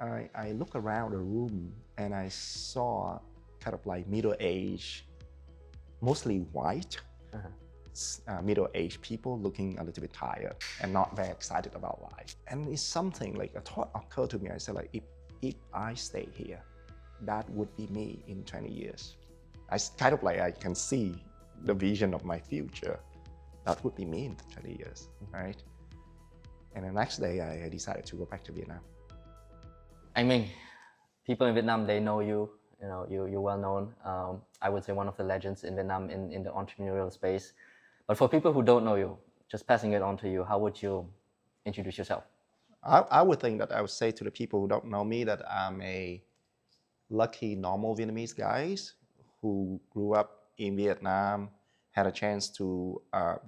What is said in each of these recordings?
I look around the room and I saw kind of like middle-aged, mostly white, middle-aged people looking a little bit tired and not very excited about life. And it's something like a thought occurred to me. I said, like, if I stay here, that would be me in 20 years. I can see the vision of my future. That would be me in 20 years, right? And the next day, I decided to go back to Vietnam. I mean, people in Vietnam, they know you. You're well known. I would say one of the legends in Vietnam in the entrepreneurial space. But for people who don't know you, just passing it on to you, how would you introduce yourself? I would think that I would say to the people who don't know me that I'm a lucky, normal Vietnamese guy who grew up in Vietnam, had a chance to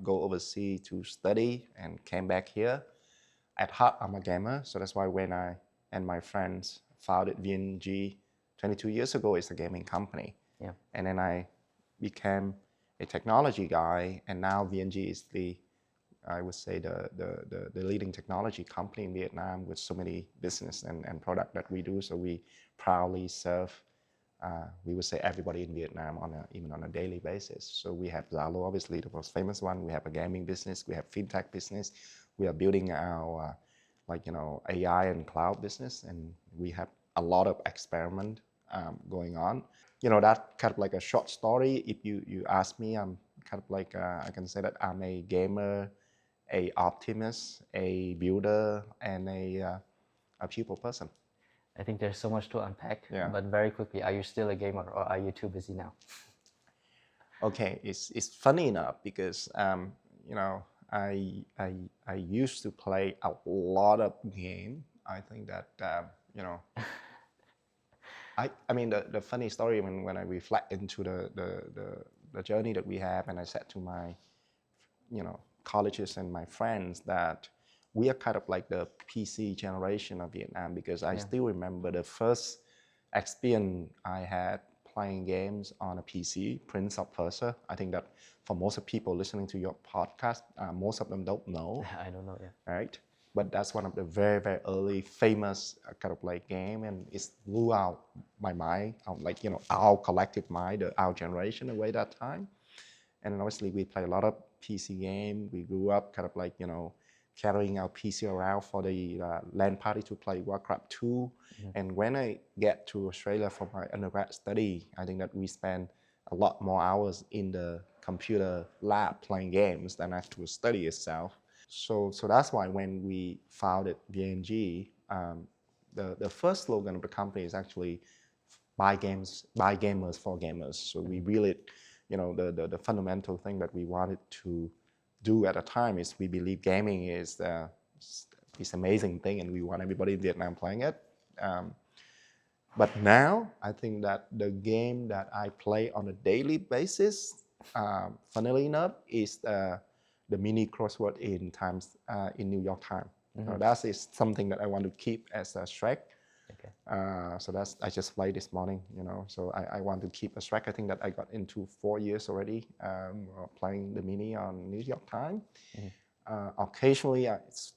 go overseas to study and came back here. At heart, I'm a gamer, so that's why when I and my friends founded VNG 22 years ago, it's a gaming company. Yeah. And then I became a technology guy, and now VNG is I would say the leading technology company in Vietnam with so many business and product that we do. So we proudly serve, we would say, everybody in Vietnam even on a daily basis. So we have Zalo, obviously the most famous one. We have a gaming business. We have fintech business. We are building our AI and cloud business, and we have a lot of experiment going on. That kind of like a short story. If you ask me, I'm kind of like, I can say that I'm a gamer, a optimist, a builder, and a people person. I think there's so much to unpack, Yeah. But very quickly, are you still a gamer or are you too busy now? Okay, it's funny enough because I used to play a lot of game. I think that I mean the funny story when I reflect into the journey that we have, and I said to my colleges and my friends that we are kind of like the PC generation of Vietnam, because I still remember the first experience I had playing games on a PC, Prince of Persia. I think that for most of people listening to your podcast, most of them don't know. I don't know, yeah. Right? But that's one of the very, very early famous kind of like game, and it blew out my mind, our collective mind, our generation away that time. And then obviously we play a lot of PC game. We grew up kind of like, carrying our PC around for the LAN party to play Warcraft 2. Mm-hmm. And when I get to Australia for my undergrad study, I think that we spend a lot more hours in the computer lab playing games than actual study itself. So that's why when we founded VNG, the first slogan of the company is actually buy gamers for gamers. So we really, the fundamental thing that we wanted to do at the time is we believe gaming is this amazing thing, and we want everybody in Vietnam playing it. But now I think that the game that I play on a daily basis, funnily enough, is the mini crossword in New York Times. Mm-hmm. That is something that I want to keep as a track. Okay. So I just played this morning, so I want to keep a track. I think that I got into 4 years already playing the mini on New York Times. Mm-hmm. Occasionally,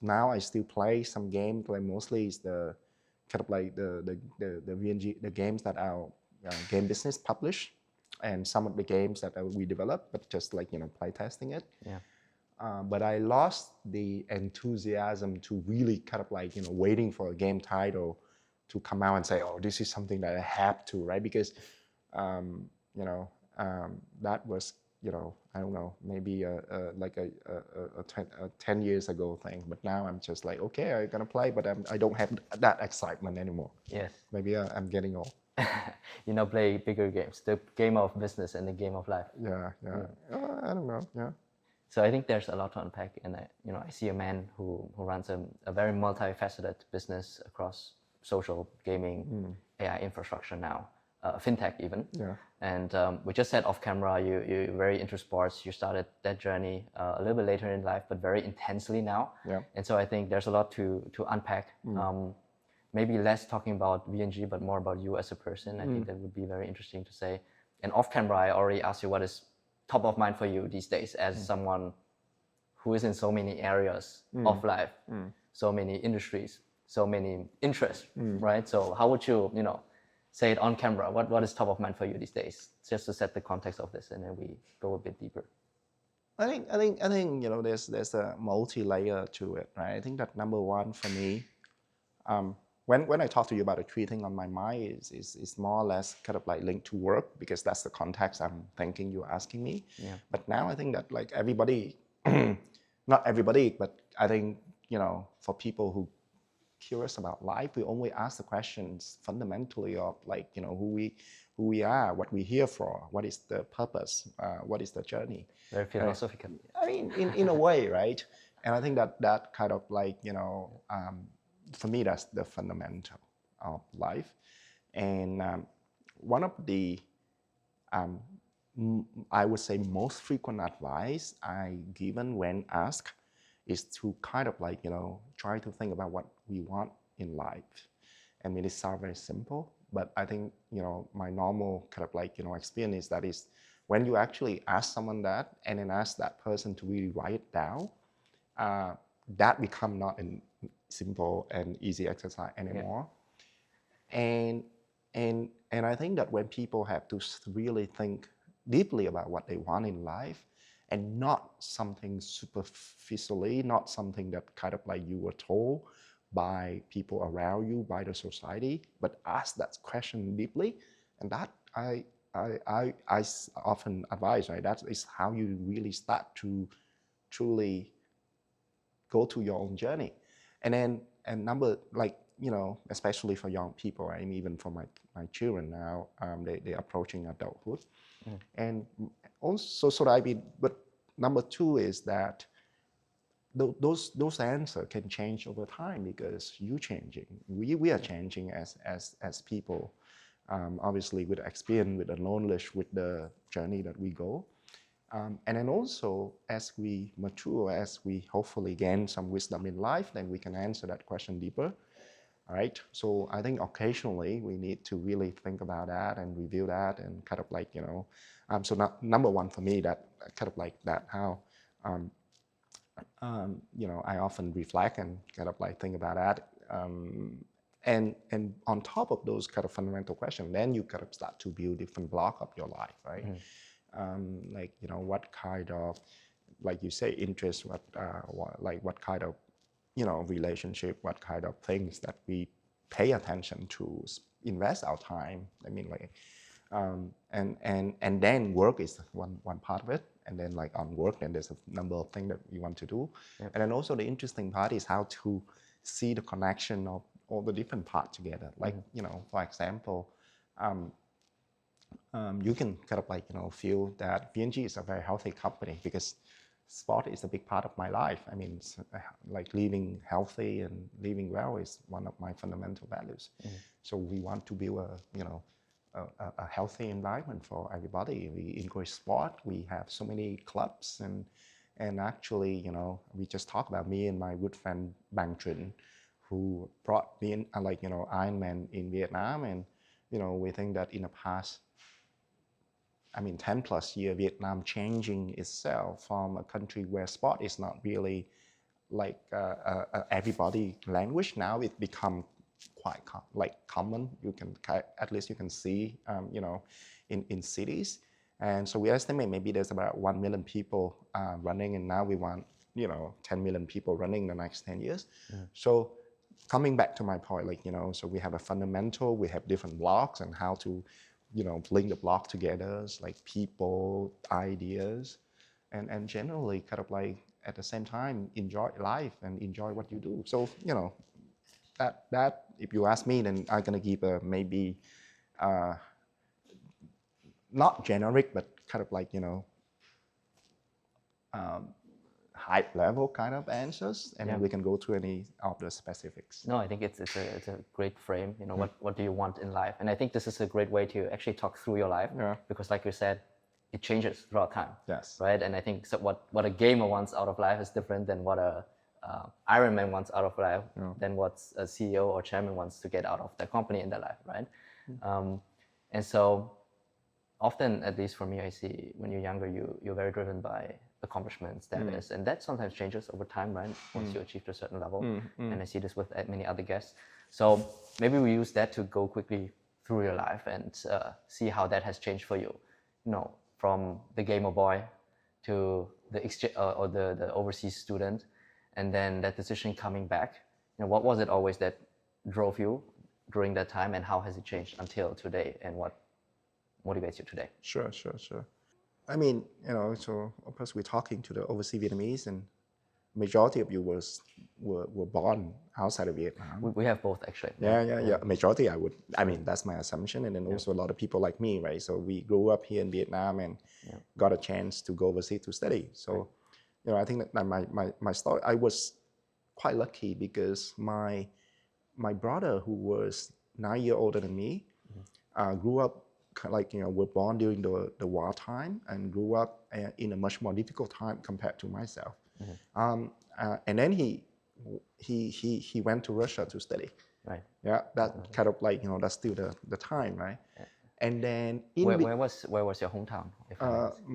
now I still play some games, but mostly it's the kind of like the VNG, the games that our game business publish, and some of the games that we develop, but just like, play testing it. Yeah. But I lost the enthusiasm to really kind of like, waiting for a game title to come out and say, oh, this is something that I have to, right? Because, that was, I don't know, maybe like a 10 years ago thing. But now I'm just like, okay, I'm gonna play, but I don't have that excitement anymore. Yes. Maybe I'm getting old. You now play bigger games, the game of business and the game of life. Yeah. I don't know, yeah. So I think there's a lot to unpack, and I see a man who runs a very multifaceted business across social, gaming, AI infrastructure now, fintech even. Yeah. And we just said off camera, you're very into sports. You started that journey a little bit later in life, but very intensely now. Yeah. And so I think there's a lot to unpack. Maybe less talking about VNG, but more about you as a person. I think that would be very interesting to say. And off camera, I already asked you what is top of mind for you these days as someone who is in so many areas of life, so many industries. so many interests, right? So how would you, say it on camera? What is top of mind for you these days? Just to set the context of this, and then we go a bit deeper. I think there's a multi-layer to it, right? I think that number one for me, when I talk to you about the three things on my mind is more or less kind of like linked to work, because that's the context I'm thinking you're asking me. Yeah. But now I think that like everybody, not everybody, but I think for people who curious about life, we only ask the questions fundamentally of like who we are, what we're here for, what is the purpose, what is the journey. Very philosophical. I mean, in a way, right? And I think that kind of like for me, that's the fundamental of life. And one of the I would say most frequent advice I given when asked is to kind of like try to think about what we want in life. I mean, it sounds very simple, but I think my normal kind of like experience that is when you actually ask someone that and then ask that person to really write it down, that become not a simple and easy exercise anymore. Yeah. And I think that when people have to really think deeply about what they want in life, and not something superficially, not something that kind of like you were told by people around you, by the society, but ask that question deeply. And that I often advise, right? That is how you really start to truly go to your own journey. And number, like, especially for young people, right? And even for my children now, they're approaching adulthood. And also, but number two is that those answers can change over time because you're changing. We are changing as people, obviously with experience, with the knowledge, with the journey that we go. And then also, as we mature, as we hopefully gain some wisdom in life, then we can answer that question deeper. All right. So I think occasionally we need to really think about that and review that and kind of like, so number one for me, that kind of like that, how, I often reflect and kind of like think about that. And on top of those kind of fundamental questions, then you kind of start to build different blocks of your life, right? Like, what kind of, like you say, interest, what kind of, relationship, what kind of things that we pay attention to, invest our time. I mean, like, and then work is one part of it. And then like on work, then there's a number of things that you want to do. Yep. And then also the interesting part is how to see the connection of all the different parts together. Like, for example, you can kind of like, feel that VNG is a very healthy company because sport is a big part of my life. I mean, like living healthy and living well is one of my fundamental values. So we want to build a healthy environment for everybody. We encourage sport. We have so many clubs and actually, we just talked about me and my good friend Bang Trinh, who brought me in, Ironman in Vietnam. And, we think that in the past, 10 plus years, Vietnam changing itself from a country where sport is not really like everybody language. Now it become quite common. You can, at least you can see, in cities. And so we estimate maybe there's about 1 million people running, and now we want, 10 million people running the next 10 years. So coming back to my point, like, so we have a fundamental, we have different blocks and how to, link the block together, like people, ideas, and generally kind of like at the same time enjoy life and enjoy what you do. So, that if you ask me, then I'm gonna give a maybe not generic, but kind of like, high level kind of answers, and then we can go through any of the specifics. No, I think it's a great frame. What do you want in life? And I think this is a great way to actually talk through your life, because like you said, it changes throughout time. Yes. Right. And I think so what a gamer wants out of life is different than what a Ironman wants out of life, than what a CEO or chairman wants to get out of their company in their life, right? And so often, at least for me, I see when you're younger, you're very driven by accomplishment status, and that sometimes changes over time, right? Once you achieve a certain level, and I see this with many other guests. So maybe we use that to go quickly through your life and see how that has changed for you. You know, from the gamer boy to the exchange or the overseas student, and then that decision coming back. You know, what was it always that drove you during that time, and how has it changed until today, and what motivates you today? Sure. I mean, so of course we're talking to the overseas Vietnamese, and majority of you were born outside of Vietnam. We have both, actually. Yeah. Majority, I mean, that's my assumption. And then also a lot of people like me, right? So we grew up here in Vietnam and got a chance to go overseas to study. So, I think that my story, I was quite lucky because my brother, who was 9 years older than me, grew up were born during the wartime and grew up in a much more difficult time compared to myself. And then he went to Russia to study. Right. Yeah, that kind of that's still the time, right? Yeah. And then where was your hometown?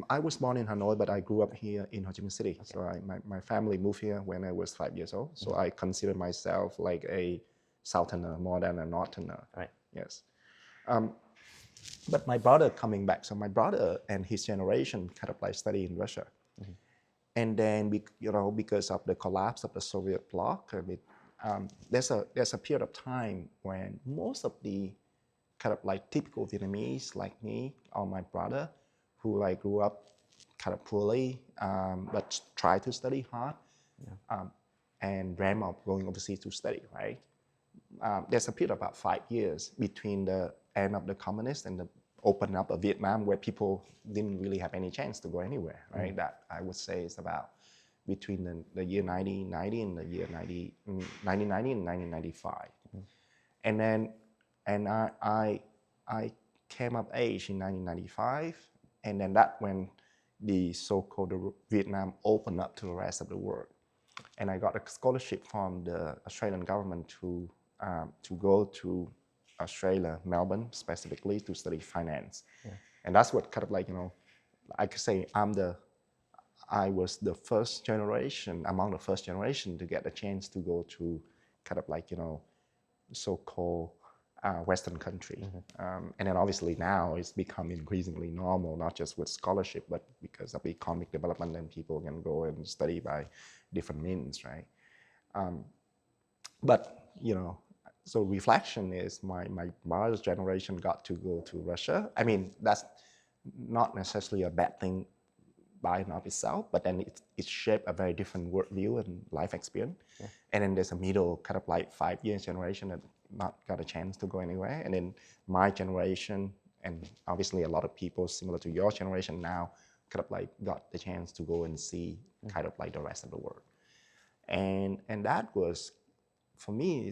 I was born in Hanoi, but I grew up here in Ho Chi Minh City. Okay. So my family moved here when I was 5 years old. So I consider myself like a Southerner more than a Northerner. Right. Yes. But my brother coming back, so my brother and his generation kind of study in Russia. And then, because of the collapse of the Soviet bloc, there's a period of time when most of the kind of typical Vietnamese like me or my brother, who grew up kind of poorly, but tried to study hard, and dream of going overseas to study, right? There's a period of about 5 years between the end of the communists and the open up of Vietnam, where people didn't really have any chance to go anywhere, right? That I would say is about between the year 1990 and the year 1990 and 1995. And I came of age in 1995, and then that when the so-called Vietnam opened up to the rest of the world. And I got a scholarship from the Australian government to go to Australia, Melbourne specifically, to study finance. And that's what kind of I could say I was the first generation, among the first generation, to get a chance to go to kind of so-called Western country. And then obviously now it's become increasingly normal, not just with scholarship, but because of economic development, and people can go and study by different means, right? But, so reflection is my brother's generation got to go to Russia. I mean, that's not necessarily a bad thing by and of itself, but then it shaped a very different worldview and life experience. And then there's a middle kind of 5 years generation that not got a chance to go anywhere. And then my generation, and obviously a lot of people similar to your generation now, kind of got the chance to go and see kind of the rest of the world. And that was, for me,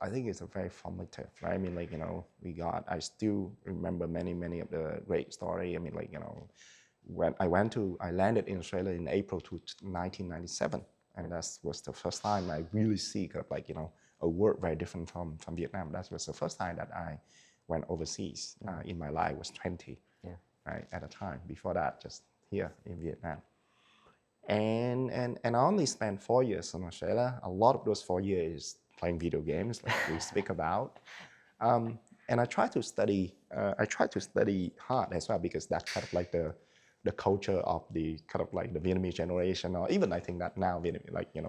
I think it's a very formative, right? I mean, I still remember many of the great story. I mean, when I landed in Australia in April 1997, and that was the first time I really see kind of a world very different from Vietnam. That was the first time that I went overseas in my life. I was 20, right, at the time. Before that, just here in Vietnam. And I only spent 4 years in Australia. A lot of those 4 years playing video games, like we speak about. And I tried to study hard as well, because that's kind of the culture of the kind of the Vietnamese generation, or even I think that now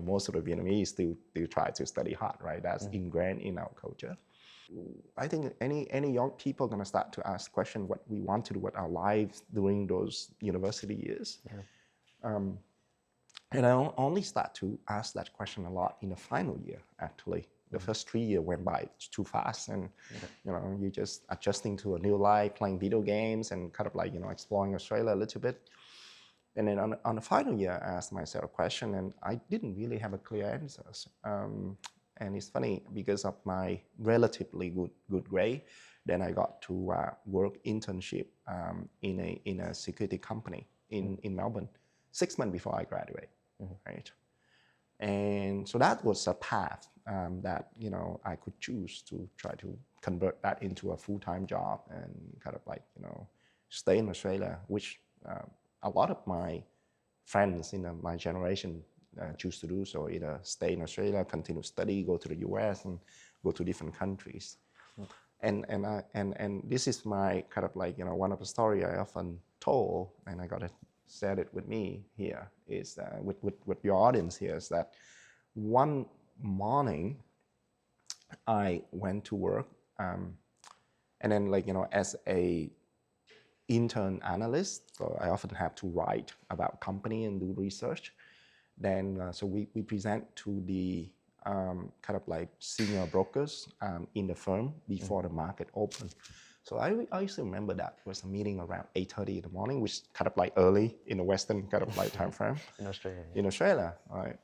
most of the Vietnamese still try to study hard, right? That's ingrained in our culture. I think any young people are gonna start to ask questions what we want to do with our lives during those university years. And I only start to ask that question a lot in the final year, actually. The first 3 years went by too fast, and you're just adjusting to a new life, playing video games, and kind of exploring Australia a little bit. And then on the final year, I asked myself a question, and I didn't really have a clear answer. And it's funny, because of my relatively good grade, then I got to work internship in a security company in Melbourne 6 months before I graduate, right? And so that was a path that I could choose to try to convert that into a full-time job and kind of stay in Australia, which a lot of my friends in my generation choose to do so, either stay in Australia, continue study, go to the US, and go to different countries. And this is my kind of like, one of the story I often told, and I got to share it with me here, is with your audience here, is that one morning I went to work, and then as a intern analyst, so I often have to write about company and do research. Then so we present to the kind of like senior brokers in the firm before the market opened. So I used to remember that was a meeting around 8:30 in the morning, which kind of like early in the Western kind of like time frame. In Australia. In Australia, right?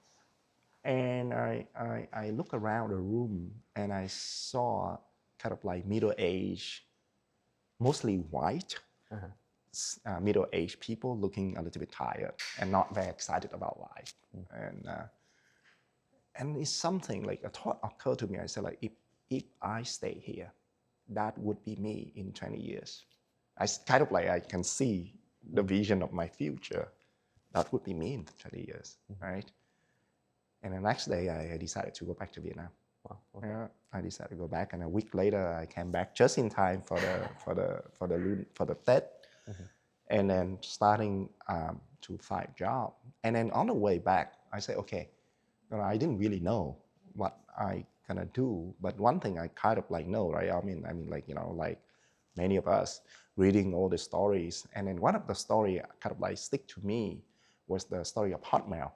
And I look around the room and I saw kind of like middle-aged, mostly white, middle-aged people looking a little bit tired and not very excited about life. And it's something like a thought occurred to me. I said, like, if I stay here, that would be me in 20 years. I kind of like, I can see the vision of my future. That would be me in 20 years, right? And the next day, I decided to go back to Vietnam. Wow, okay. Yeah, I decided to go back, and a week later, I came back just in time for the Tet, and then starting to find a job. And then on the way back, I said, okay, I didn't really know what I gonna do, but one thing I kind of like know, right? I mean, like like many of us, reading all the stories, and then one of the story kind of like stick to me was the story of Hotmail,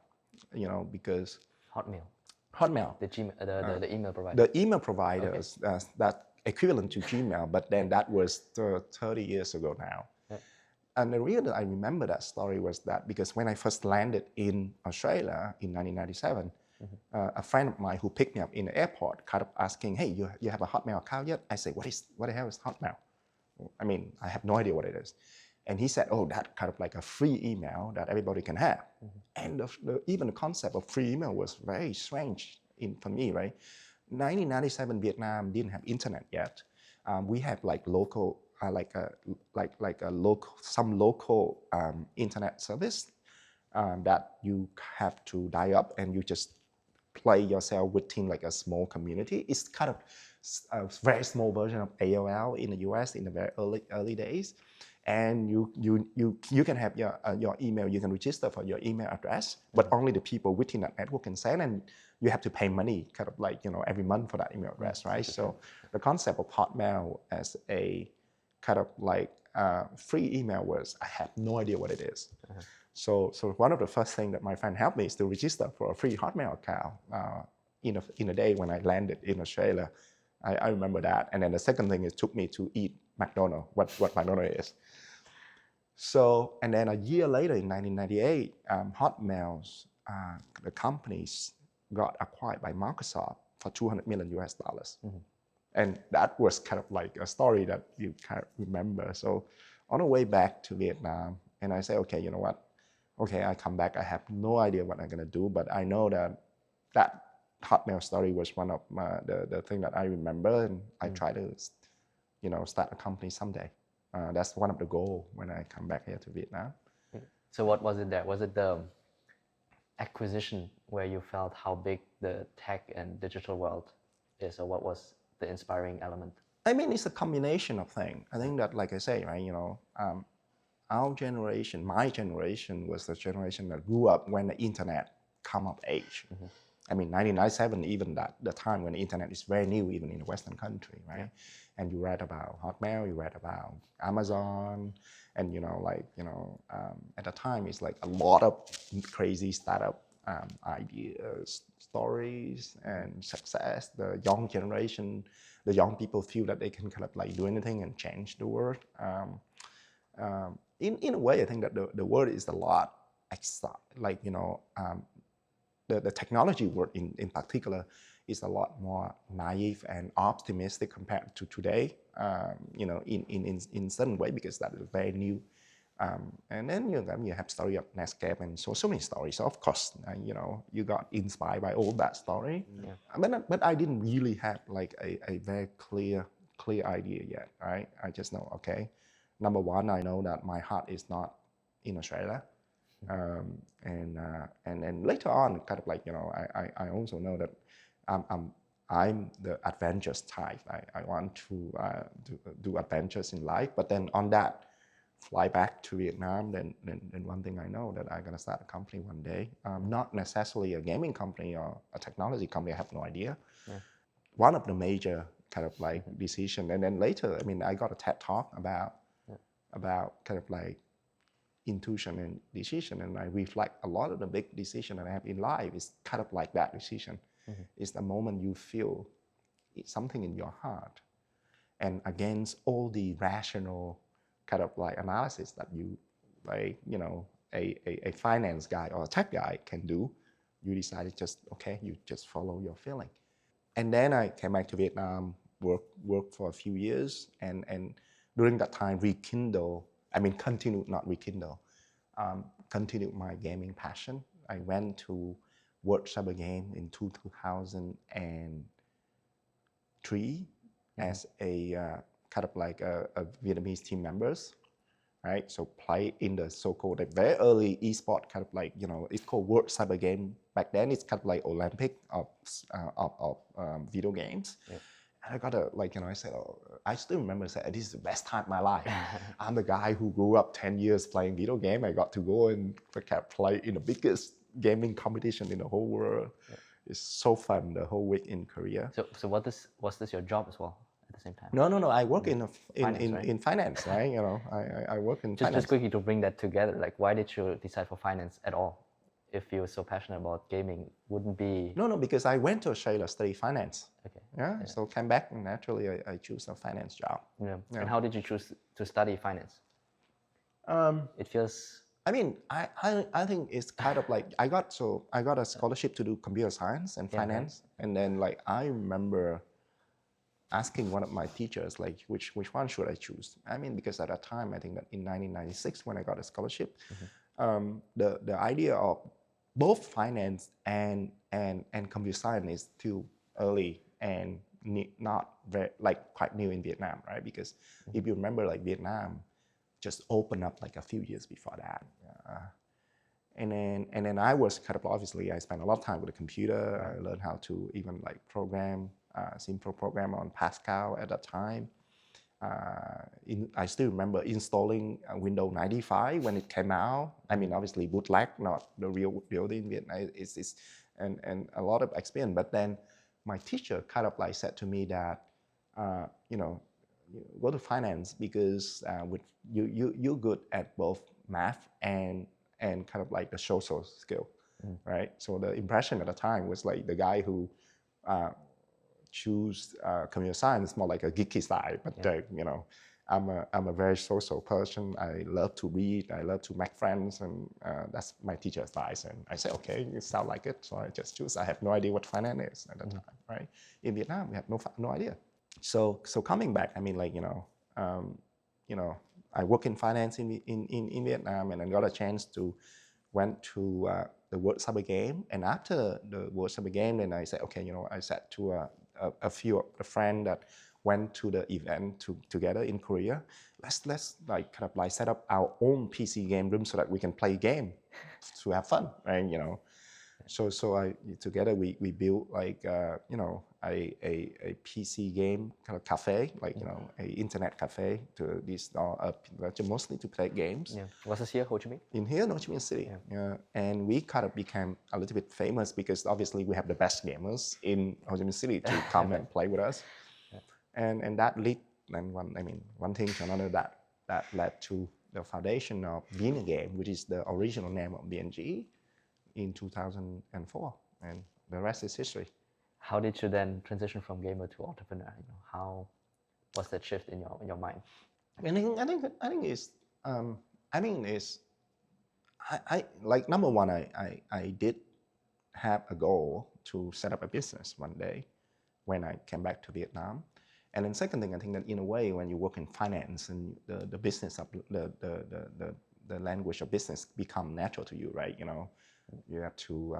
because Hotmail, the email provider. The email providers, okay. That equivalent to Gmail, but then that was 30 years ago now. Yeah. And the reason I remember that story was that because when I first landed in Australia in 1997, a friend of mine who picked me up in the airport kind of asking, hey, you have a Hotmail account yet? I said, what the hell is Hotmail? I mean, I have no idea what it is. And he said, oh, that kind of like a free email that everybody can have. And even the concept of free email was very strange for me, right? 1997, Vietnam didn't have internet yet. We have like local, some local internet service that you have to dial up and you just play yourself within like a small community. It's kind of a very small version of AOL in the US in the very early days. And you can have your email, you can register for your email address, but only the people within that network can send, and you have to pay money kind of like, every month for that email address, right? So the concept of Hotmail as a kind of like free email was, I have no idea what it is. So one of the first things that my friend helped me is to register for a free Hotmail account in a day when I landed in Australia. I remember that. And then the second thing is took me to eat McDonald's, what McDonald's is. So, and then a year later in 1998, Hotmail's, the companies got acquired by Microsoft for $200 million US. And that was kind of like a story that you kind of remember. So on the way back to Vietnam, and I say, okay, you know what? Okay, I come back. I have no idea what I'm gonna do, but I know that Hotmail story was one of the thing that I remember, and I try to, start a company someday. That's one of the goals when I come back here to Vietnam. So what was it there? Was it the acquisition where you felt how big the tech and digital world is, or what was the inspiring element? I mean, it's a combination of things. I think that, like I say, right, our generation, my generation, was the generation that grew up when the internet come of age. I mean, 1997, even the time when the internet is very new, even in the Western country, right? Yeah. And you read about Hotmail, you read about Amazon, and at the time, it's like a lot of crazy startup ideas, stories, and success. The young generation, the young people feel that they can kind of like do anything and change the world. In a way, I think that the world is a lot like, the technology world in particular is a lot more naive and optimistic compared to today, in certain way, because that is very new. And then you have story of Netscape and so many stories. So of course, you got inspired by all that story. Yeah. But I didn't really have like a very clear idea yet, right? I just know, okay, number one, I know that my heart is not in Australia. And later on, kind of like, I also know that I'm the adventurous type. I want to do adventures in life. But then on that fly back to Vietnam, then one thing I know that I'm gonna start a company one day. Not necessarily a gaming company or a technology company. I have no idea. Yeah. One of the major kind of like decision, and then later, I mean, I got a TED talk about kind of like intuition and decision, and I reflect a lot of the big decision that I have in life is kind of like that decision. It's the moment you feel something in your heart, and against all the rational kind of like analysis that you, like, a finance guy or a tech guy can do, you decided just, okay, you just follow your feeling. And then I came back to Vietnam, worked for a few years, and during that time continued my gaming passion. I went to World Cyber Game in 2003 as a kind of like a Vietnamese team members, right? So play in the so-called like very early esport, kind of like, it's called World Cyber Game. Back then, it's kind of like Olympic of video games. Yeah. And I got I said, I still remember, I said, this is the best time of my life. I'm the guy who grew up 10 years playing video game. I got to go and play in the biggest gaming competition in the whole world. Yeah. It's so fun the whole week in Korea. So was this your job as well at the same time? No. I work in finance, right? I work in finance. Just quickly to bring that together, like why did you decide for finance at all? If you were so passionate about gaming, wouldn't be... No, because I went to Australia to study finance. Okay. Yeah. So came back and naturally I choose a finance job. Yeah. And how did you choose to study finance? It feels... I mean, I think it's kind of like I got a scholarship to do computer science and finance, and then like I remember asking one of my teachers like which one should I choose? I mean, because at that time I think that in 1996 when I got a scholarship, the idea of both finance and computer science is still early and not very quite new in Vietnam, right? Because if you remember, like Vietnam just opened up like a few years before that. And then I was kind of, obviously I spent a lot of time with the computer. I learned how to even like program, simple program on Pascal at that time. I still remember installing Windows 95 when it came out. I mean, obviously bootleg, not the real building in Vietnam. And a lot of experience. But then my teacher kind of like said to me that, go to finance because with you're good at both math and kind of like the social skill, right? So the impression at the time was like the guy who choose computer science more like a geeky side, but I'm a very social person. I love to read. I love to make friends, and that's my teacher advice. And I said, okay, it sounds like it, so I just choose. I have no idea what finance is at the time, right? In Vietnam, we have no idea. So coming back, I mean, like I work in finance in Vietnam, and I got a chance to went to the World Cyber Game. And after the World Cyber Game, then I said, okay, I said to a few of the friends that went to the event together in Korea, let's like kind of like set up our own PC game room so that we can play game to have fun, right? So together we built like a PC game kind of cafe, like a internet cafe to this mostly to play games. Yeah, was this here, Ho Chi Minh? In here, Ho Chi Minh City. Yeah. And we kind of became a little bit famous because obviously we have the best gamers in Ho Chi Minh City to come and play with us. Yeah. And that led, and one thing to another that led to the foundation of VNG, which is the original name of VNG. In 2004, and the rest is history. How did you then transition from gamer to entrepreneur? How was that shift in your mind? I think it's I like number one, I did have a goal to set up a business one day when I came back to Vietnam. And then second thing, I think that in a way when you work in finance and the business of the language of business become natural to you, right? You have to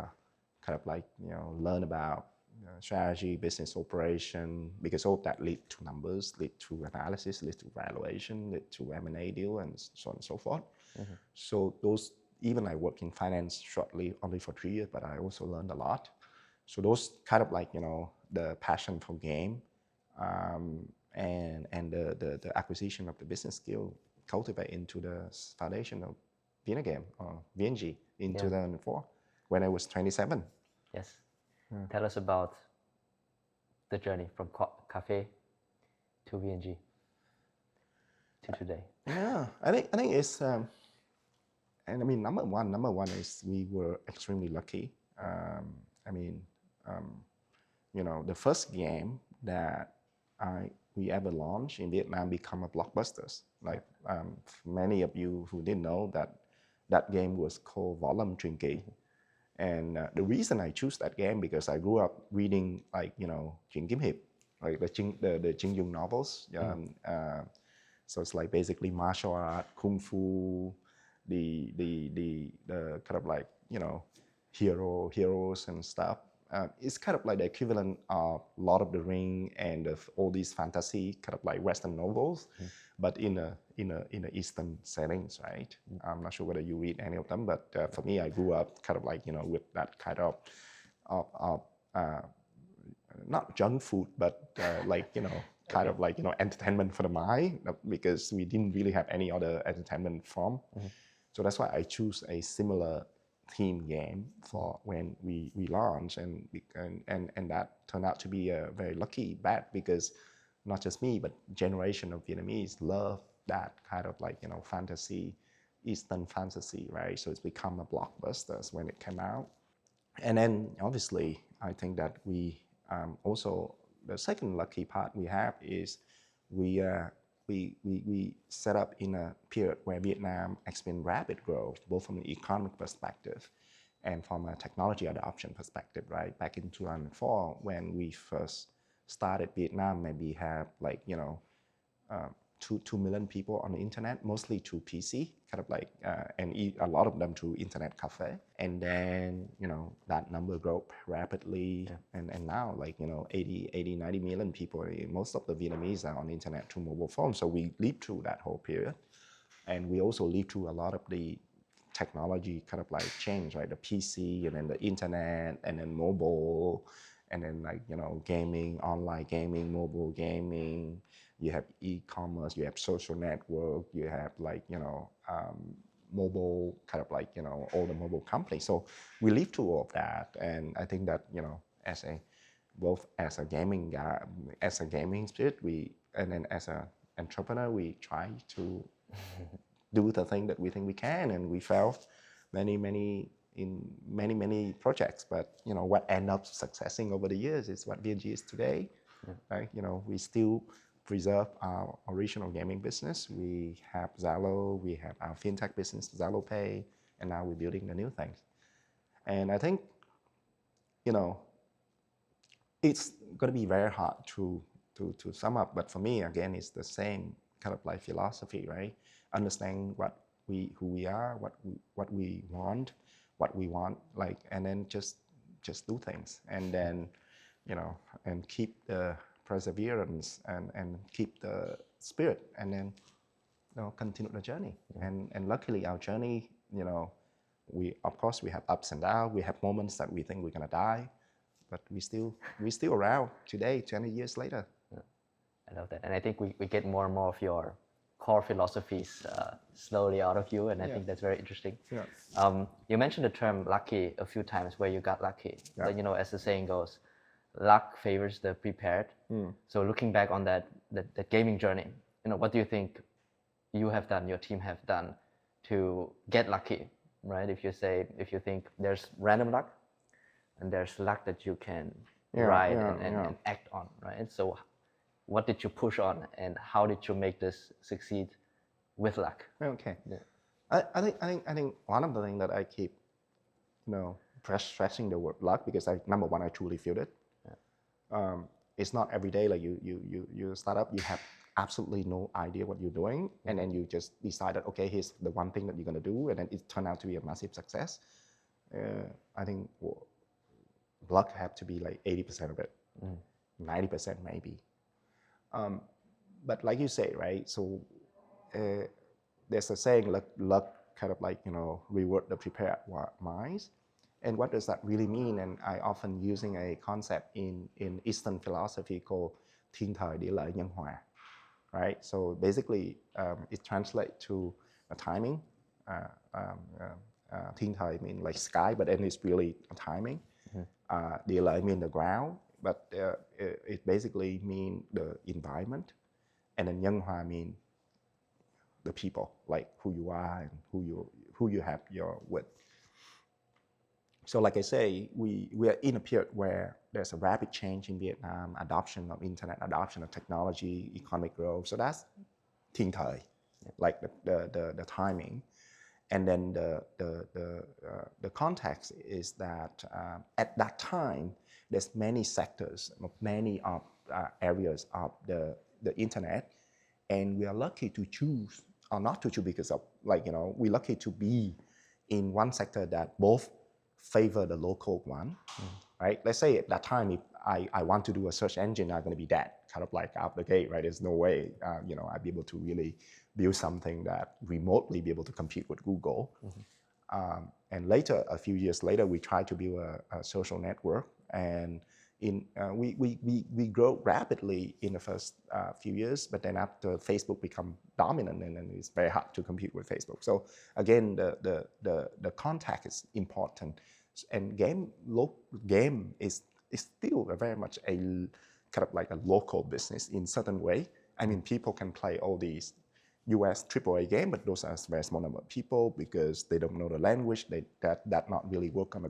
kind of like learn about strategy, business operation, because all that lead to numbers, lead to analysis, lead to valuation, lead to M&A deal, and so on and so forth. So those even I worked in finance shortly, only for 3 years, but I also learned a lot. So those kind of like, the passion for game, and the acquisition of the business skill cultivate into the foundation of VNG or VNG in 2004 when I was 27. Yes. Tell us about the journey from café to VNG to today. Yeah, I think it's, and I mean, number one is we were extremely lucky. The first game that we ever launched in Vietnam become a blockbusters. Like many of you who didn't know that game was called Volume Trinky. And the reason I choose that game because I grew up reading like Truyện Kiếm Hiệp, like the Chinh Dung novels. So it's like basically martial art, kung fu, the kind of like heroes and stuff. It's kind of like the equivalent of Lord of the Ring and of all these fantasy kind of like Western novels, but in a Eastern settings, right? I'm not sure whether you read any of them, but for me, I grew up kind of like with that kind of not junk food, but like kind of like entertainment for the mind, because we didn't really have any other entertainment form. So that's why I choose a similar theme game for when we launched, and that turned out to be a very lucky bet, because not just me but generation of Vietnamese love that kind of like fantasy, Eastern fantasy, right? So it's become a blockbuster when it came out. And then obviously I think that we also, the second lucky part we have is we set up in a period where Vietnam experienced rapid growth, both from an economic perspective and from a technology adoption perspective, right? Back in 2004, when we first started, Vietnam maybe have like, 2 million people on the internet, mostly to PC, kind of like, and a lot of them to internet cafe. And then, that number grew rapidly. And now like, 80, 90 million people, most of the Vietnamese are on internet through mobile phones. So we lived through that whole period. And we also lived through a lot of the technology kind of like change, right? The PC and then the internet and then mobile and then like, gaming, online gaming, mobile gaming. You have e-commerce, you have social network, you have like, mobile kind of like, all the mobile companies. So we lived through all of that. And I think that, both as a gaming guy, as a gaming spirit, and then as an entrepreneur, we try to do the thing that we think we can, and we failed many projects. But what ended up successing over the years is what VNG is today. Right? We still preserve our original gaming business. We have Zalo, we have our fintech business, ZaloPay, and now we're building the new things. And I think, it's going to be very hard to sum up, but for me, again, it's the same kind of like philosophy, right? Understand who we are, what we want, like, and then just do things, and then, and keep the perseverance and keep the spirit, and then continue the journey. And luckily our journey, we of course we have ups and downs, we have moments that we think we're gonna die, but we still around today, 20 years later. I love that, and I think we get more and more of your core philosophies slowly out of you, and I think that's very interesting. You mentioned the term lucky a few times, where you got lucky. But, as the saying goes, luck favors the prepared. So looking back on that gaming journey, what do you think you have done, your team have done to get lucky, right? If you think there's random luck and there's luck that you can ride and act on, right? So what did you push on, and how did you make this succeed with luck? Okay. I think one of the things that I keep, stressing the word luck, because number one, I truly feel it. It's not every day like you start up, you have absolutely no idea what you're doing, and then you just decide that, okay, here's the one thing that you're gonna do, and then it turned out to be a massive success. I think luck have to be like 80% of it, 90% maybe. But like you say, right? So there's a saying, luck kind of like, reward the prepared minds. And what does that really mean? And I often using a concept in Eastern philosophy called thiên thời địa lợi nhân hòa, right? So basically, it translates to a timing. Thiên thời mean like sky, but then it's really a timing. Địa lợi mean the ground, but it basically mean the environment. And then nhân hòa mean the people, like who you are and who you have your with. So like I say, we are in a period where there's a rapid change in Vietnam, adoption of internet, adoption of technology, economic growth. So that's thiên thời, like the timing. And then the context is that at that time, there's many sectors, many areas of the internet, and we are lucky to choose, or not to choose because of, like, we're lucky to be in one sector that both favor the local one, right? Let's say at that time, if I want to do a search engine, I'm going to be that kind of like out the gate, right? There's no way, I'd be able to really build something that remotely be able to compete with Google. And later, a few years later, we tried to build a social network, and we grow rapidly in the first few years, but then after Facebook become dominant, and then it's very hard to compete with Facebook. So again, the contact is important, and game is still very much a kind of like a local business in certain way. I mean, people can play all these US AAA game, but those are a very small number of people because they don't know the language. That not really work on the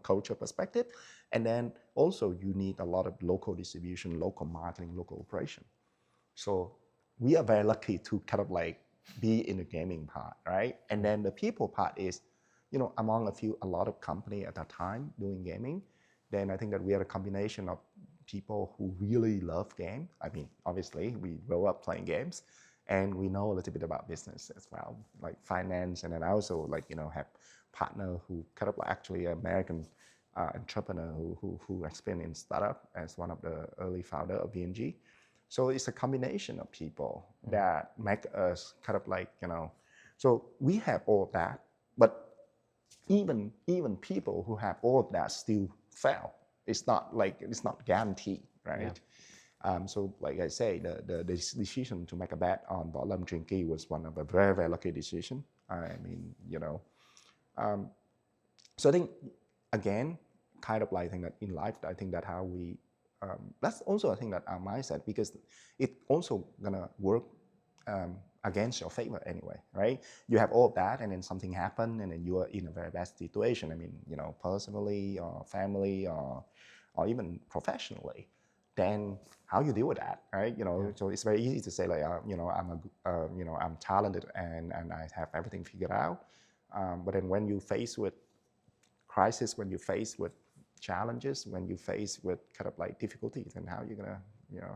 culture perspective. And then also you need a lot of local distribution, local marketing, local operation. So we are very lucky to kind of like be in the gaming part, right? And then the people part is, among a lot of company at that time doing gaming, then I think that we had a combination of people who really love game. I mean, obviously we grow up playing games, and we know a little bit about business as well, like finance. And then I also have partner who kind of like actually an American entrepreneur who experienced in startup as one of the early founder of VNG. So it's a combination of people that make us kind of like, so we have all of that, but even people who have all of that still fail. It's not guaranteed, right? Yeah. So like I say, the decision to make a bet on Võ Lâm Truyền Kỳ was one of a very, very lucky decision. I mean, so I think, again, kind of like I think that in life, I think that how we, that's also I think that our mindset, because it also gonna work against your favor anyway, right? You have all of that, and then something happened, and then you are in a very bad situation. I mean, personally or family or even professionally. Then how you deal with that, right? So it's very easy to say like, I'm talented and I have everything figured out. But then when you face with crisis, when you face with challenges, when you face with kind of like difficulties, then how you're gonna,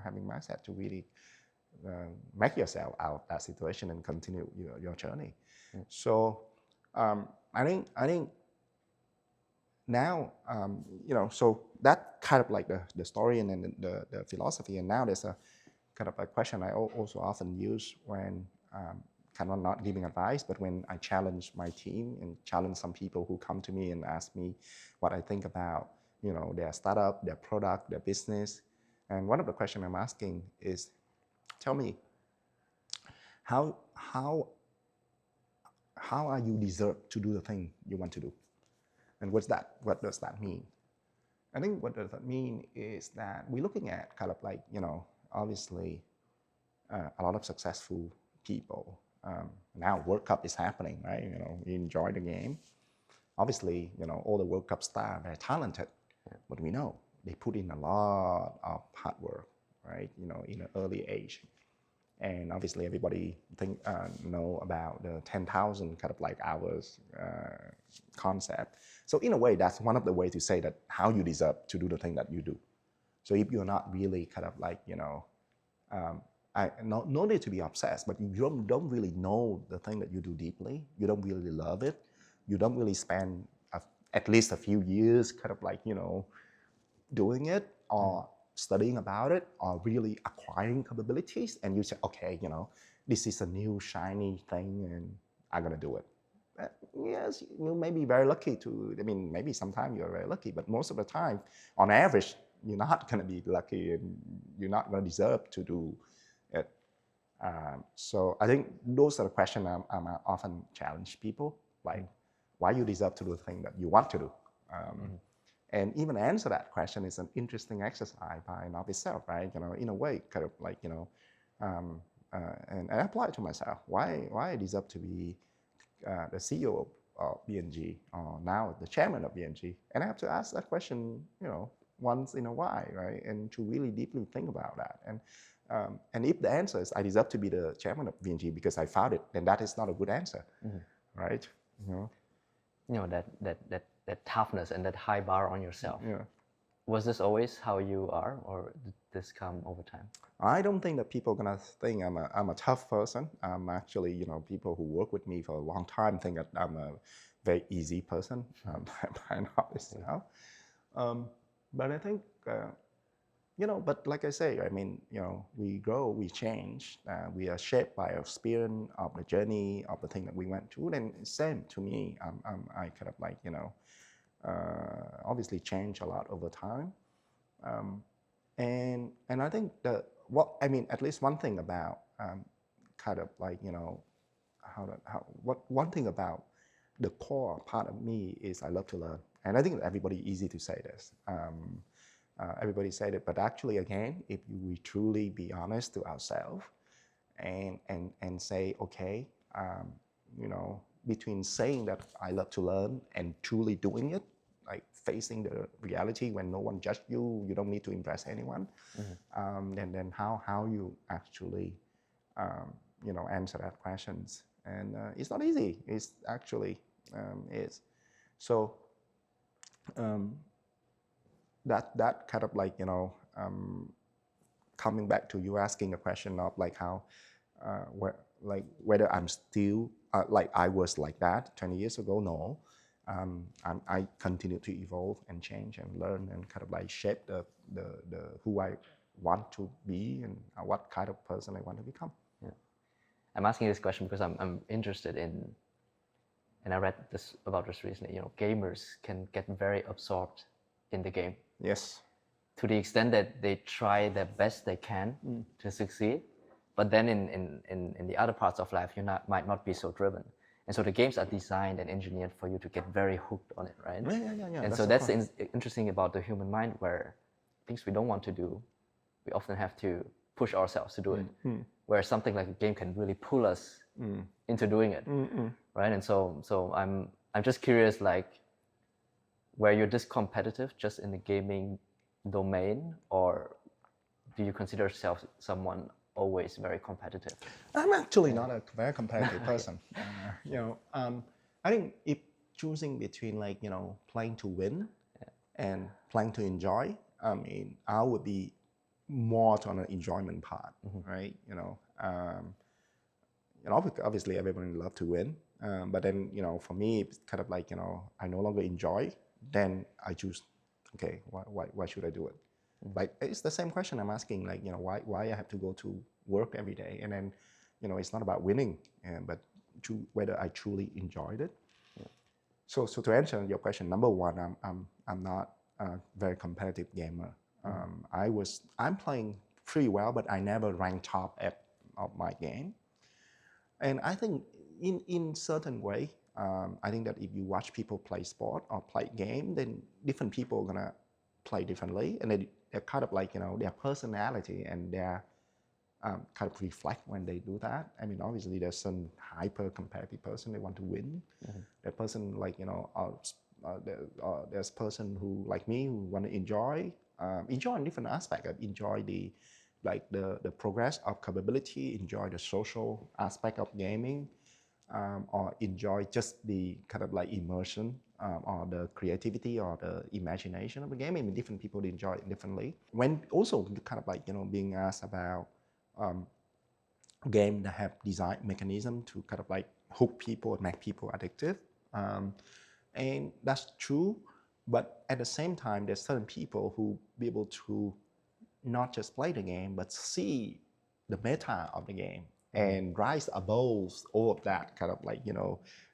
having mindset to really make yourself out of that situation and continue your journey. So I think now, so that kind of like the story and then the philosophy. And now there's a kind of a question I also often use when kind of not giving advice, but when I challenge my team and challenge some people who come to me and ask me what I think about, their startup, their product, their business. And one of the questions I'm asking is, tell me, how are you deserved to do the thing you want to do? And what does that mean? I think what does that mean is that we're looking at kind of like, obviously a lot of successful people. Now World Cup is happening, right? We enjoy the game. Obviously, all the World Cup stars are very talented, but we know they put in a lot of hard work, right? In an early age. And obviously everybody know about the 10,000 kind of like hours concept. So in a way, that's one of the ways to say that how you deserve to do the thing that you do. So if you're not really kind of like, no need to be obsessed, but you don't really know the thing that you do deeply, you don't really love it, you don't really spend at least a few years kind of like, doing it or studying about it or really acquiring capabilities, and you say, okay, this is a new shiny thing and I'm gonna do it. Yes, you may be very lucky to. I mean, maybe sometimes you're very lucky, but most of the time, on average, you're not gonna be lucky, and you're not gonna deserve to do it. So I think those are the questions I'm often challenge people, like why you deserve to do the thing that you want to do. And even answer that question is an interesting exercise by and of itself, right? In a way, kind of like, and I apply it to myself. Why I deserve to be the CEO of VNG, or now the chairman of VNG? And I have to ask that question, once in a while, right? And to really deeply think about that. And if the answer is I deserve to be the chairman of VNG because I found it, then that is not a good answer, right? That toughness and that high bar on yourself. Yeah. Was this always how you are, or did this come over time? I don't think that people are gonna think I'm a tough person. Actually, people who work with me for a long time think that I'm a very easy person. By now, but I think, but like I say, I mean, we grow, we change, we are shaped by our experience of the journey of the thing that we went through. Then same to me, I kind of like, obviously change a lot over time. And I think at least one thing about kind of like, one thing about the core part of me is I love to learn. And I think everybody easy to say this. Everybody said it, but actually, again, if we truly be honest to ourselves and say, okay, between saying that I love to learn and truly doing it, like facing the reality when no one judges you, you don't need to impress anyone, then how you actually, answer that questions. And it's not easy. It's actually is. So that kind of like, coming back to you asking a question of like how, whether I'm still like I was like that 20 years ago. No, I continue to evolve and change and learn and kind of like shape the who I want to be and what kind of person I want to become. Yeah. I'm asking this question because I'm interested in, and I read about this recently, gamers can get very absorbed in the game. Yes. To the extent that they try their best they can to succeed, but then in the other parts of life, you might not be so driven. And so the games are designed and engineered for you to get very hooked on it, right? Yeah. And so that's interesting about the human mind, where things we don't want to do, we often have to push ourselves to do it. Where something like a game can really pull us into doing it, right? And so I'm just curious, like, were you this competitive just in the gaming domain, or do you consider yourself someone always very competitive? I'm actually not a very competitive person. I think if choosing between like, playing to win and playing to enjoy, I mean, I would be more on the enjoyment part, right? Obviously everybody loves to win, but then, for me, it's kind of like, I no longer enjoy, then I choose, okay, why should I do it? Like, it's the same question I'm asking, like, why I have to go to work every day? And then, it's not about winning, but whether I truly enjoyed it. So to answer your question, number one, I'm not a very competitive gamer. I'm playing pretty well, but I never ranked top of my game. And I think in certain way, I think that if you watch people play sport or play game, then different people are gonna play differently, and they're kind of like, their personality and their kind of reflect when they do that. I mean, obviously there's some hyper competitive person, they want to win. That person, like, there's person who like me who want to enjoy in different aspects. Enjoy the progress of capability, enjoy the social aspect of gaming, or enjoy just the kind of like immersion or the creativity or the imagination of the game. I mean, different people enjoy it differently. When also kind of like, being asked about game that have design mechanism to kind of like hook people and make people addictive. And that's true, but at the same time, there's certain people who be able to not just play the game, but see the meta of the game and rise above all of that kind of like,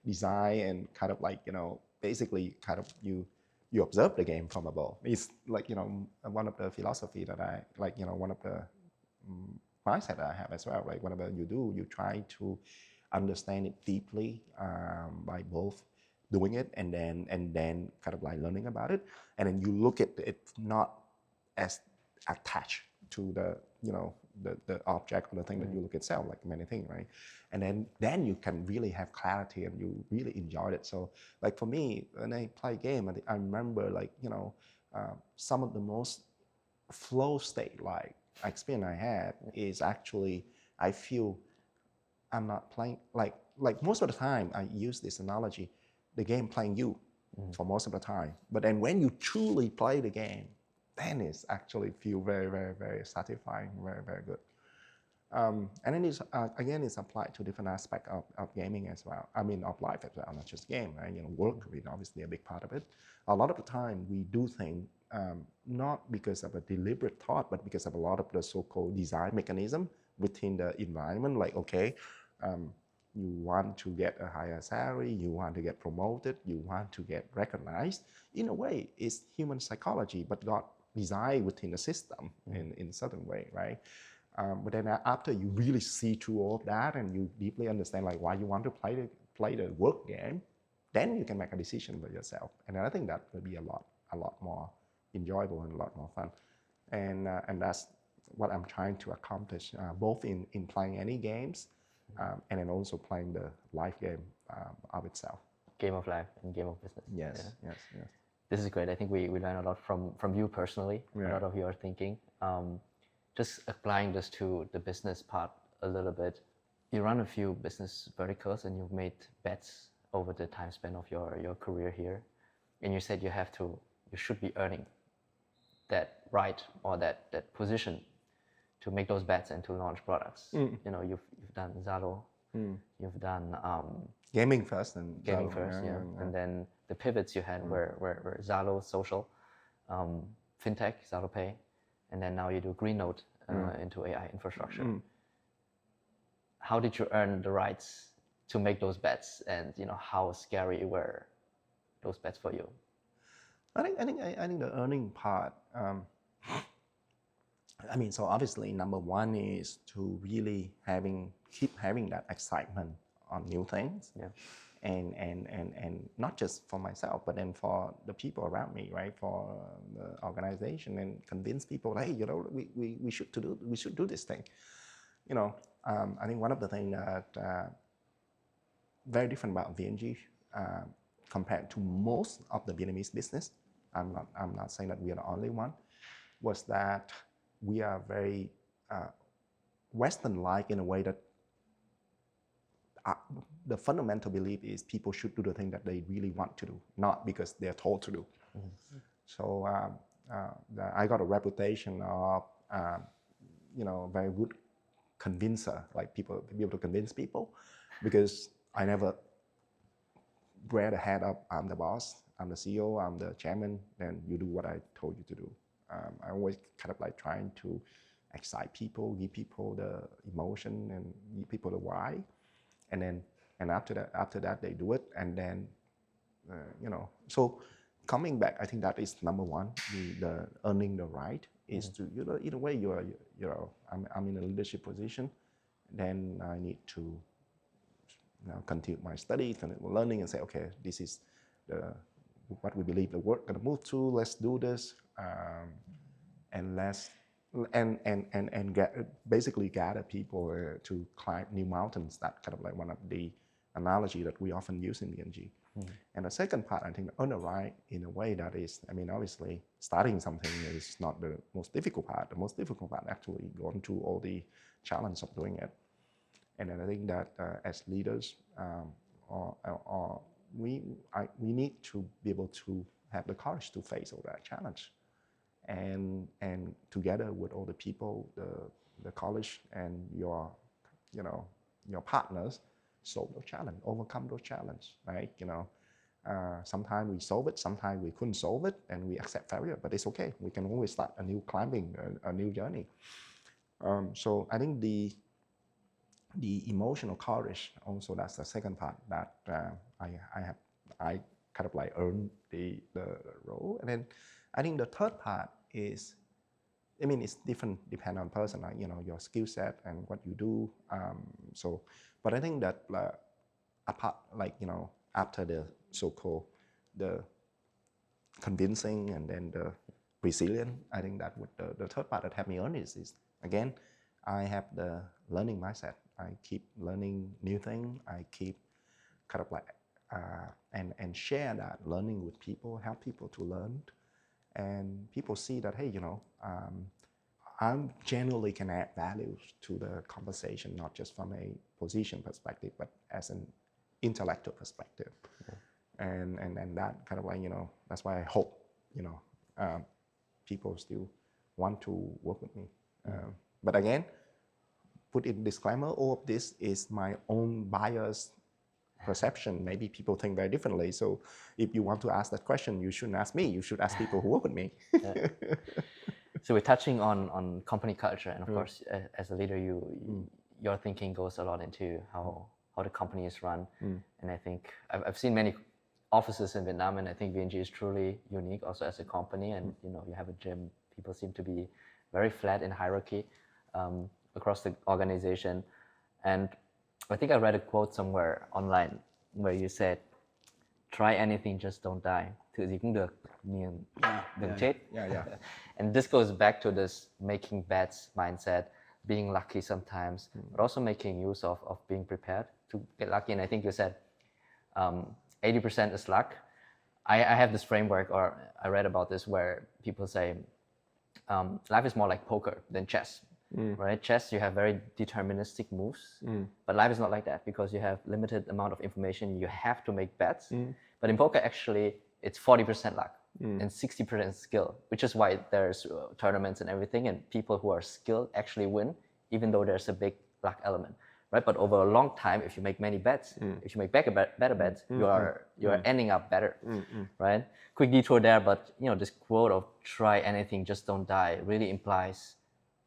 design and kind of like, basically kind of you observe the game from above. It's like, one of the philosophy that I like, one of the mindset that I have as well. Like whatever you do, you try to understand it deeply by both doing it and then kind of like learning about it, and then you look at it not as attached to the the object or the thing that you look itself, like many things, right? And then you can really have clarity and you really enjoy it. So like for me, when I play game, I remember like some of the most flow state like experience I had is actually I feel I'm not playing like most of the time I use this analogy, the game playing you for most of the time. But then when you truly play the game, then it's actually feel very, very, very satisfying, very, very good. And then it's, again, it's applied to different aspects of gaming as well. I mean, of life as well, not just game, right? Work is obviously a big part of it. A lot of the time we do things not because of a deliberate thought, but because of a lot of the so-called design mechanism within the environment. Like, okay, you want to get a higher salary, you want to get promoted, you want to get recognized. In a way, it's human psychology, but got designed within the system in a certain way, right? But then after you really see through all of that and you deeply understand like why you want to play the work game, then you can make a decision by yourself. And I think that will be a lot more enjoyable and a lot more fun. And that's what I'm trying to accomplish, both in playing any games and then also playing the life game of itself. Game of life and game of business. Yes, yes. This is great. I think we learn a lot from you personally, a lot of your thinking. Just applying this to the business part a little bit. You run a few business verticals and you've made bets over the time span of your career here. And you said you should be earning that right or that position to make those bets and to launch products. You've done Zalo, you've done gaming first and gaming Zalo, first, and then the pivots you had were Zalo social, fintech, ZaloPay, and then now you do Green Note into AI infrastructure. How did you earn the rights to make those bets, and how scary were those bets for you? I think the earning part. I mean, so obviously, number one is to really keep having that excitement on new things, and not just for myself, but then for the people around me, right? For the organization, and convince people, hey, we should do this thing. I think one of the things that very different about VNG compared to most of the Vietnamese business, I'm not saying that we are the only one, was that we are very Western-like in a way that the fundamental belief is people should do the thing that they really want to do, not because they're told to do. So I got a reputation of very good convincer, like people to be able to convince people, because I never wear the hat up. I'm the boss, I'm the CEO, I'm the chairman, then you do what I told you to do. I always kind of like trying to excite people, give people the emotion and give people the why, and after that they do it, and then So coming back, I think that is number one. The earning the right is to in a way I'm in a leadership position, then I need to continue my studies and learning and say, okay, this is what we believe the world going to move to. Let's do this, and basically gather people to climb new mountains. That kind of like one of the analogy that we often use in VNG. And the second part, I think, earn the right in a way that is, I mean, obviously, starting something is not the most difficult part. The most difficult part actually going through all the challenge of doing it. And then I think that as leaders, we need to be able to have the courage to face all that challenge, and together with all the people, the college and your partners, solve those challenges, overcome those challenges, right? Sometimes we solve it, sometimes we couldn't solve it, and we accept failure, but it's okay. We can always start a new climbing, a new journey. So I think the emotional courage. Also, that's the second part that I kind of like earned the role. And then I think the third part is, I mean, it's different depending on person, like, you know, your skill set and what you do. So, but I think that apart, like, you know, after the so-called the convincing and then the resilient, I think that would the third part that helped me earn is again, I have the learning mindset. I keep learning new things. I keep kind of like and share that learning with people, help people to learn, and people see that, hey, you know, I generally can add value to the conversation, not just from a position perspective, but as an intellectual perspective. And that kind of like, you know, that's why I hope, you know, people still want to work with me. But again, put in disclaimer, all of this is my own bias perception. Maybe people think very differently. So if you want to ask that question, you shouldn't ask me. You should ask people who work with me. So we're touching on company culture, and of course, as a leader, your thinking goes a lot into how the company is run. And I think I've seen many offices in Vietnam, and I think VNG is truly unique also as a company. And you know, you have a gym. People seem to be very flat in hierarchy across the organization. And I think I read a quote somewhere online where you said, "Try anything, just don't die. Thử gì cũng được, miễn đừng chết." And this goes back to this making bets mindset, being lucky sometimes, but also making use of being prepared to get lucky. And I think you said 80% is luck. I have this framework, or I read about this, where people say life is more like poker than chess. Right? Chess, you have very deterministic moves, but life is not like that because you have limited amount of information. You have to make bets. But in poker, actually, it's 40% luck and 60% skill, which is why there's tournaments and everything, and people who are skilled actually win, even though there's a big luck element, right? But over a long time, if you make many bets, if you make better bets, you are ending up better, right? Quick detour there, but you know, this quote of "try anything, just don't die" really implies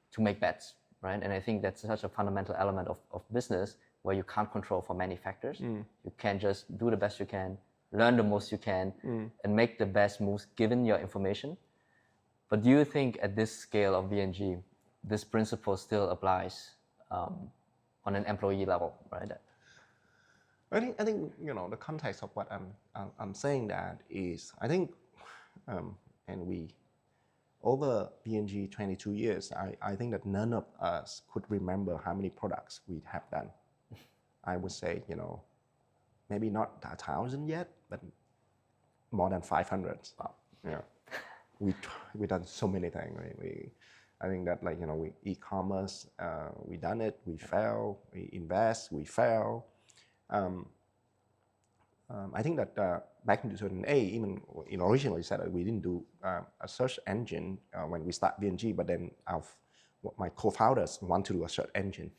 to make bets, right? And I think that's such a fundamental element of business, where you can't control for many factors. You can just do the best you can, learn the most you can, and make the best moves given your information. But do you think at this scale of VNG, this principle still applies on an employee level, right? I think you know, the context of what I'm saying that is, I think, and we, over VNG 22 years, I think that none of us could remember how many products we have done. I would say, you know, maybe not 1,000 yet, but more than 500. Wow. Yeah, we done so many things. Right? I think that, like, you know, we e-commerce, we done it, we fail, we invest, we fail. I think that back in 2008, even originally said that we didn't do a search engine when we start VNG, but then my co-founders want to do a search engine.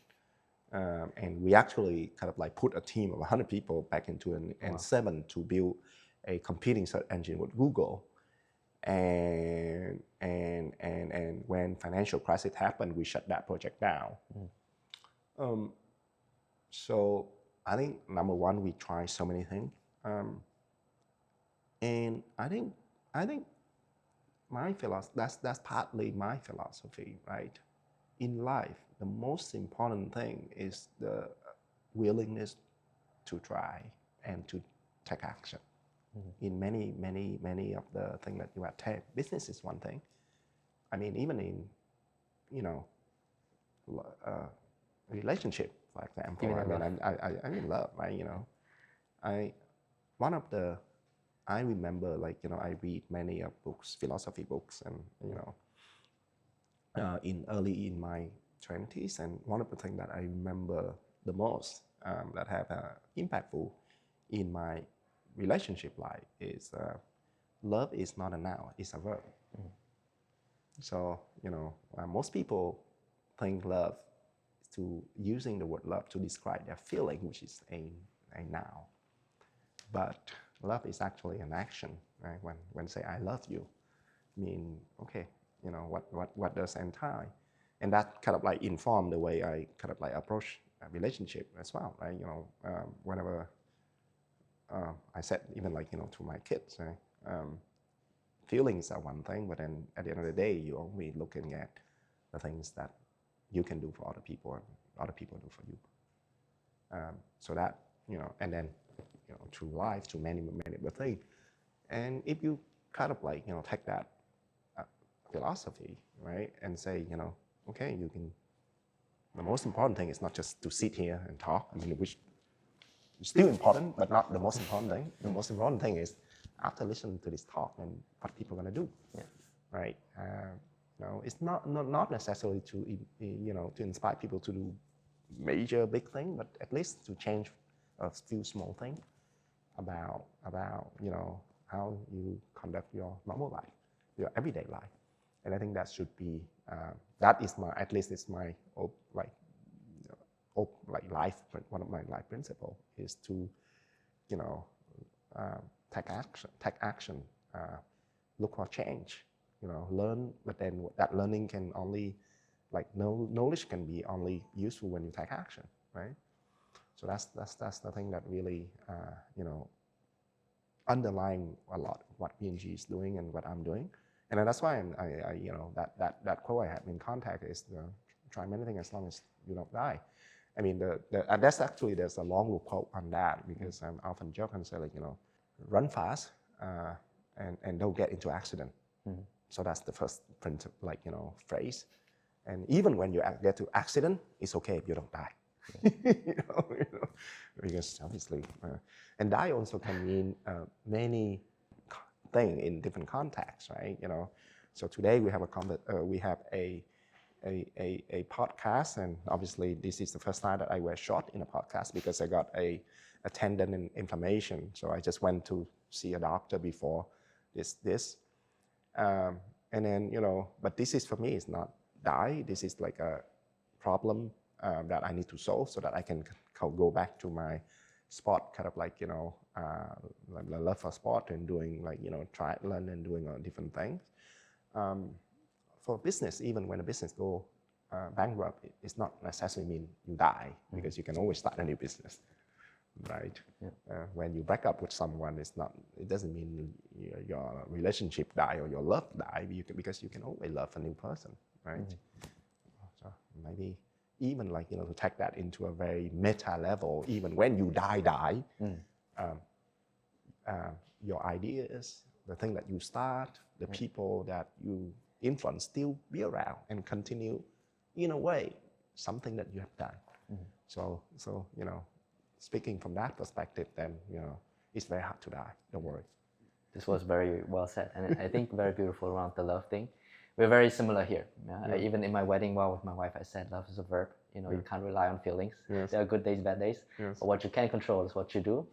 And we actually kind of like put a team of 100 people back in 2007 to build a competing search engine with Google. And when financial crisis happened, we shut that project down. So I think number one, we try so many things, and I think my philosophy, that's partly my philosophy, right? In life, the most important thing is the willingness to try and to take action. In many of the things that you attempt, business is one thing. I mean, even in, you know, relationship, for example. I'm in love, right? You know, I remember, like, you know, I read many of books, philosophy books, and you know, in my 20s, and one of the things that I remember the most that have impactful in my relationship life is love is not a noun, it's a verb. So, you know, most people think love to using the word love to describe their feeling, which is a noun. But love is actually an action, right? When say I love you, I mean, okay, you know, what does entail? And that kind of like inform the way I kind of like approach relationship as well, right? Whenever I said even like to my kids, right? Feelings are one thing, but then at the end of the day, you're only looking at the things that you can do for other people and other people do for you. So that, and then, through life, through many other things. And if you kind of like, take that philosophy, right, and say, okay, you can, the most important thing is not just to sit here and talk. I mean, which is still important, but not the most important thing. The most important thing is after listening to this talk and what people are going to do, right? It's not necessarily to, to inspire people to do major big thing, but at least to change a few small things about how you conduct your normal life, your everyday life. And I think that should be that is my, at least it's my life, one of my life principles is to take action, look for change, learn, but then that learning can only, knowledge can be only useful when you take action, right? So that's the thing that really, underlying a lot of what VNG is doing and what I'm doing. And that's why I that quote I have in contact is, try many things as long as you don't die. I mean, that's actually, there's a long quote on that, because I'm often joke and say, run fast and don't get into accident. So that's the first phrase. And even when you get to accident, it's okay if you don't die. Because obviously, and die also can mean many things in different contexts, right? So today we have a podcast, and obviously this is the first time that I wear short in a podcast because I got a tendon inflammation. So I just went to see a doctor before this. And then, but this is, for me, it's not die. This is like a problem that I need to solve so that I can go back to my sport, kind of love for sport and doing triathlon and doing different things. For business, even when a business go bankrupt, it's not necessarily mean you die, because you can always start a new business, right? When you break up with someone, it doesn't mean your relationship die or your love die, because you can always love a new person, right? So maybe even to take that into a very meta level, even when you die, your ideas, the thing that you start, the people that you influence still be around and continue, in a way, something that you have done. So speaking from that perspective, then it's very hard to die. Don't worry. This was very well said, and I think very beautiful around the love thing. We're very similar here. Even in my wedding vow with my wife, I said love is a verb. You can't rely on feelings. There are good days, bad days. But what you can control is what you do.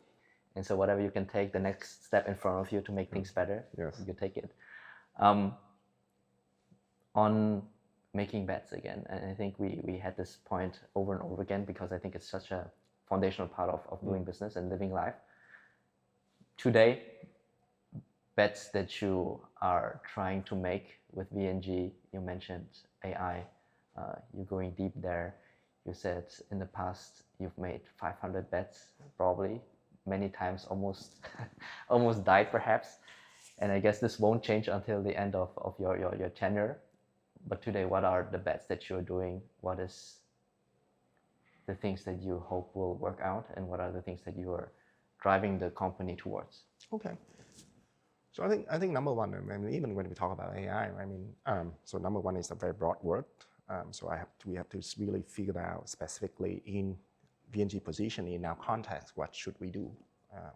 And so whatever you can take the next step in front of you to make things better, you take it. On making bets again, and I think we had this point over and over again, because I think it's such a foundational part of doing business and living life. Today, bets that you are trying to make with VNG, you mentioned AI, you're going deep there. You said in the past you've made 500 bets, probably many times, almost died perhaps. And I guess this won't change until the end of your tenure. But today, what are the bets that you're doing? What is the things that you hope will work out, and what are the things that you are driving the company towards? Okay. So I think number one, I mean, even when we talk about AI, so number one is a very broad word. So we have to really figure out specifically in VNG position, in our context, what should we do?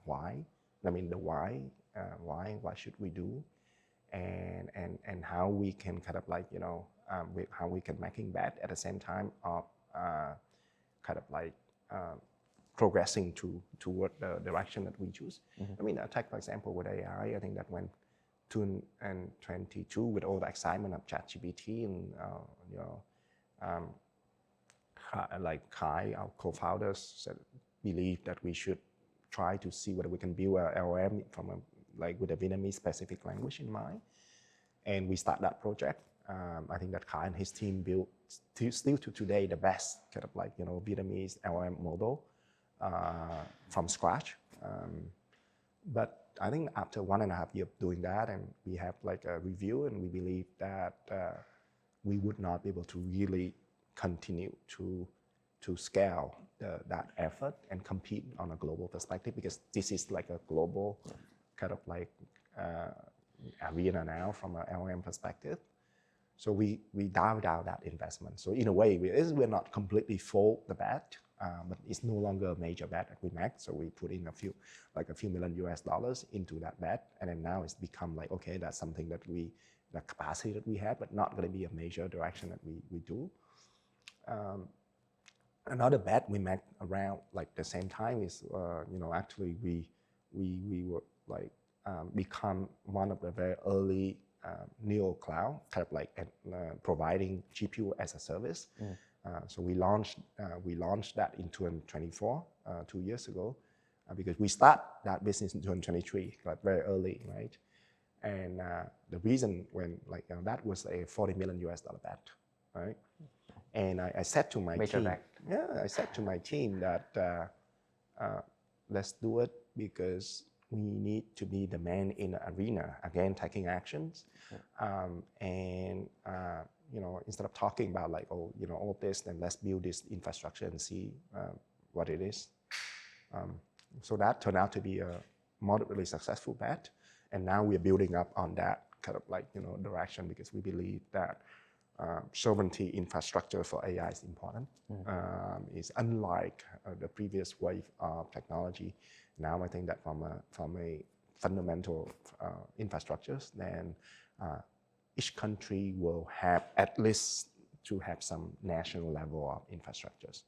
Why? I mean, the why should we do? And how we can kind of how we can making bet at the same time of progressing toward the direction that we choose. I mean, take for example with AI, I think that when 2022, with all the excitement of ChatGPT and Kai, our co-founders, believe that we should try to see whether we can build a LLM from with a Vietnamese specific language in mind, and we start that project. I think that Kai and his team built still to today the best kind of like Vietnamese LLM model from scratch. But I think after 1.5 years doing that, and we have like a review, and we believe that we would not be able to really continue to scale that effort and compete on a global perspective, because this is like a global kind of like arena now from an LLM perspective. So we dialed down that investment. So in a way, we're not completely full the bet, but it's no longer a major bet that we make. So we put in a few million US dollars into that bet, and then now it's become like, okay, that's something that the capacity that we have, but not going to be a major direction that we do. Another bet we make around like the same time is, actually we were like become one of the very early neo cloud, kind of like providing GPU as a service. So we launched that in 2024, 2 years ago, because we start that business in 2023, like very early, right? And the reason when that was a $40 million US bet, right? And I said to my team, I said to my team that let's do it because we need to be the man in the arena, again, taking actions. Instead of talking about like, all this, then let's build this infrastructure and see what it is. So that turned out to be a moderately successful bet. And now we're building up on that kind of like, direction, because we believe that sovereignty infrastructure for AI is important. It's unlike the previous wave of technology. Now I think that from a fundamental infrastructures, then each country will have at least to have some national level of infrastructures.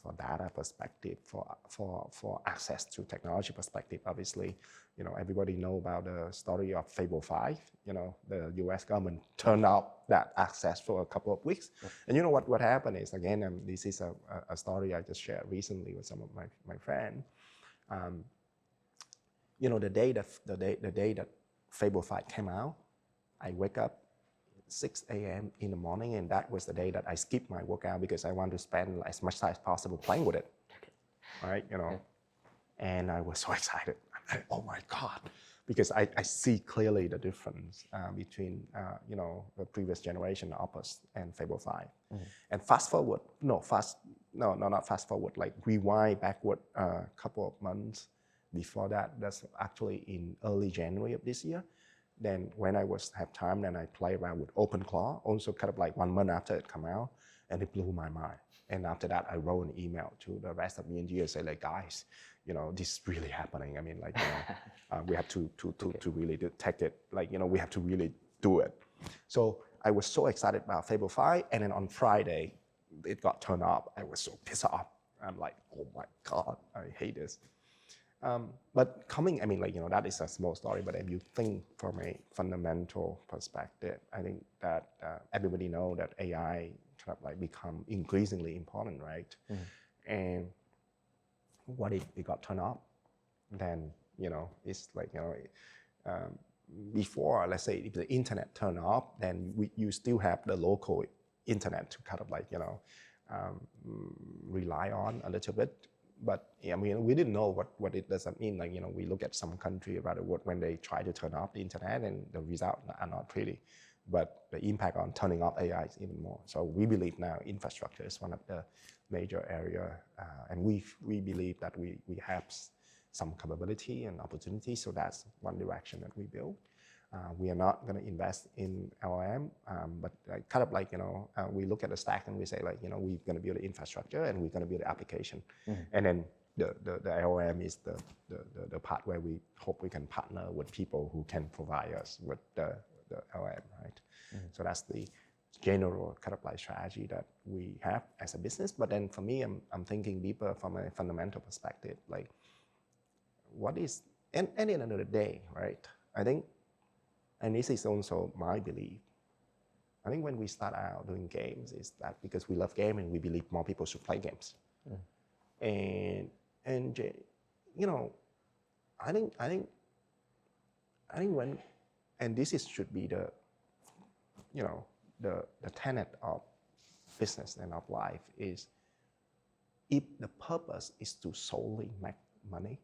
For data perspective, for access to technology perspective. Obviously, everybody know about the story of Fable 5. The US government turned off that access for a couple of weeks. And what happened is, again, this is a story I just shared recently with some of my friends. The day that Fable 5 came out, I wake up 6 a.m. in the morning, and that was the day that I skipped my workout because I want to spend as much time as possible playing with it. Right? And I was so excited. I'm like, oh my God, because I see clearly the difference between the previous generation Opus and Fable 5. And not fast forward, like rewind backward a couple of months before that. That's actually in early January of this year. Then when I have time, then I play around with OpenClaw, also kind of like 1 month after it come out, and it blew my mind. And after that, I wrote an email to the rest of VNG and say, like, guys, this is really happening. I mean, like, we have to really take it, like, we have to really do it. So I was so excited about Fable 5, and then on Friday, it got turned off. I was so pissed off. I'm like, oh my God, I hate this. But that is a small story, but if you think from a fundamental perspective, I think that everybody know that AI kind of like become increasingly important, right? And what if it got turned off? Then, it's like, before, let's say if the internet turned off, then you still have the local internet to kind of like, rely on a little bit. But we didn't know what it does mean. Like, we look at some country around the world when they try to turn off the internet, and the results are not pretty. But the impact on turning off AI is even more. So we believe now infrastructure is one of the major area, and we believe that we have some capability and opportunity. So that's one direction that we build. We are not going to invest in LLM, but kind of like, we look at the stack and we say like, we're going to build the infrastructure and we're going to build the application. And then the LLM is the part where we hope we can partner with people who can provide us with the LLM, right? So that's the general kind of like strategy that we have as a business. But then for me, I'm thinking deeper from a fundamental perspective, like what is, and at the end of the day, right? I think, and this is also my belief, I think when we start out doing games is that because we love gaming, we believe more people should play games. And I think when, and this should be the the tenet of business and of life is, if the purpose is to solely make money,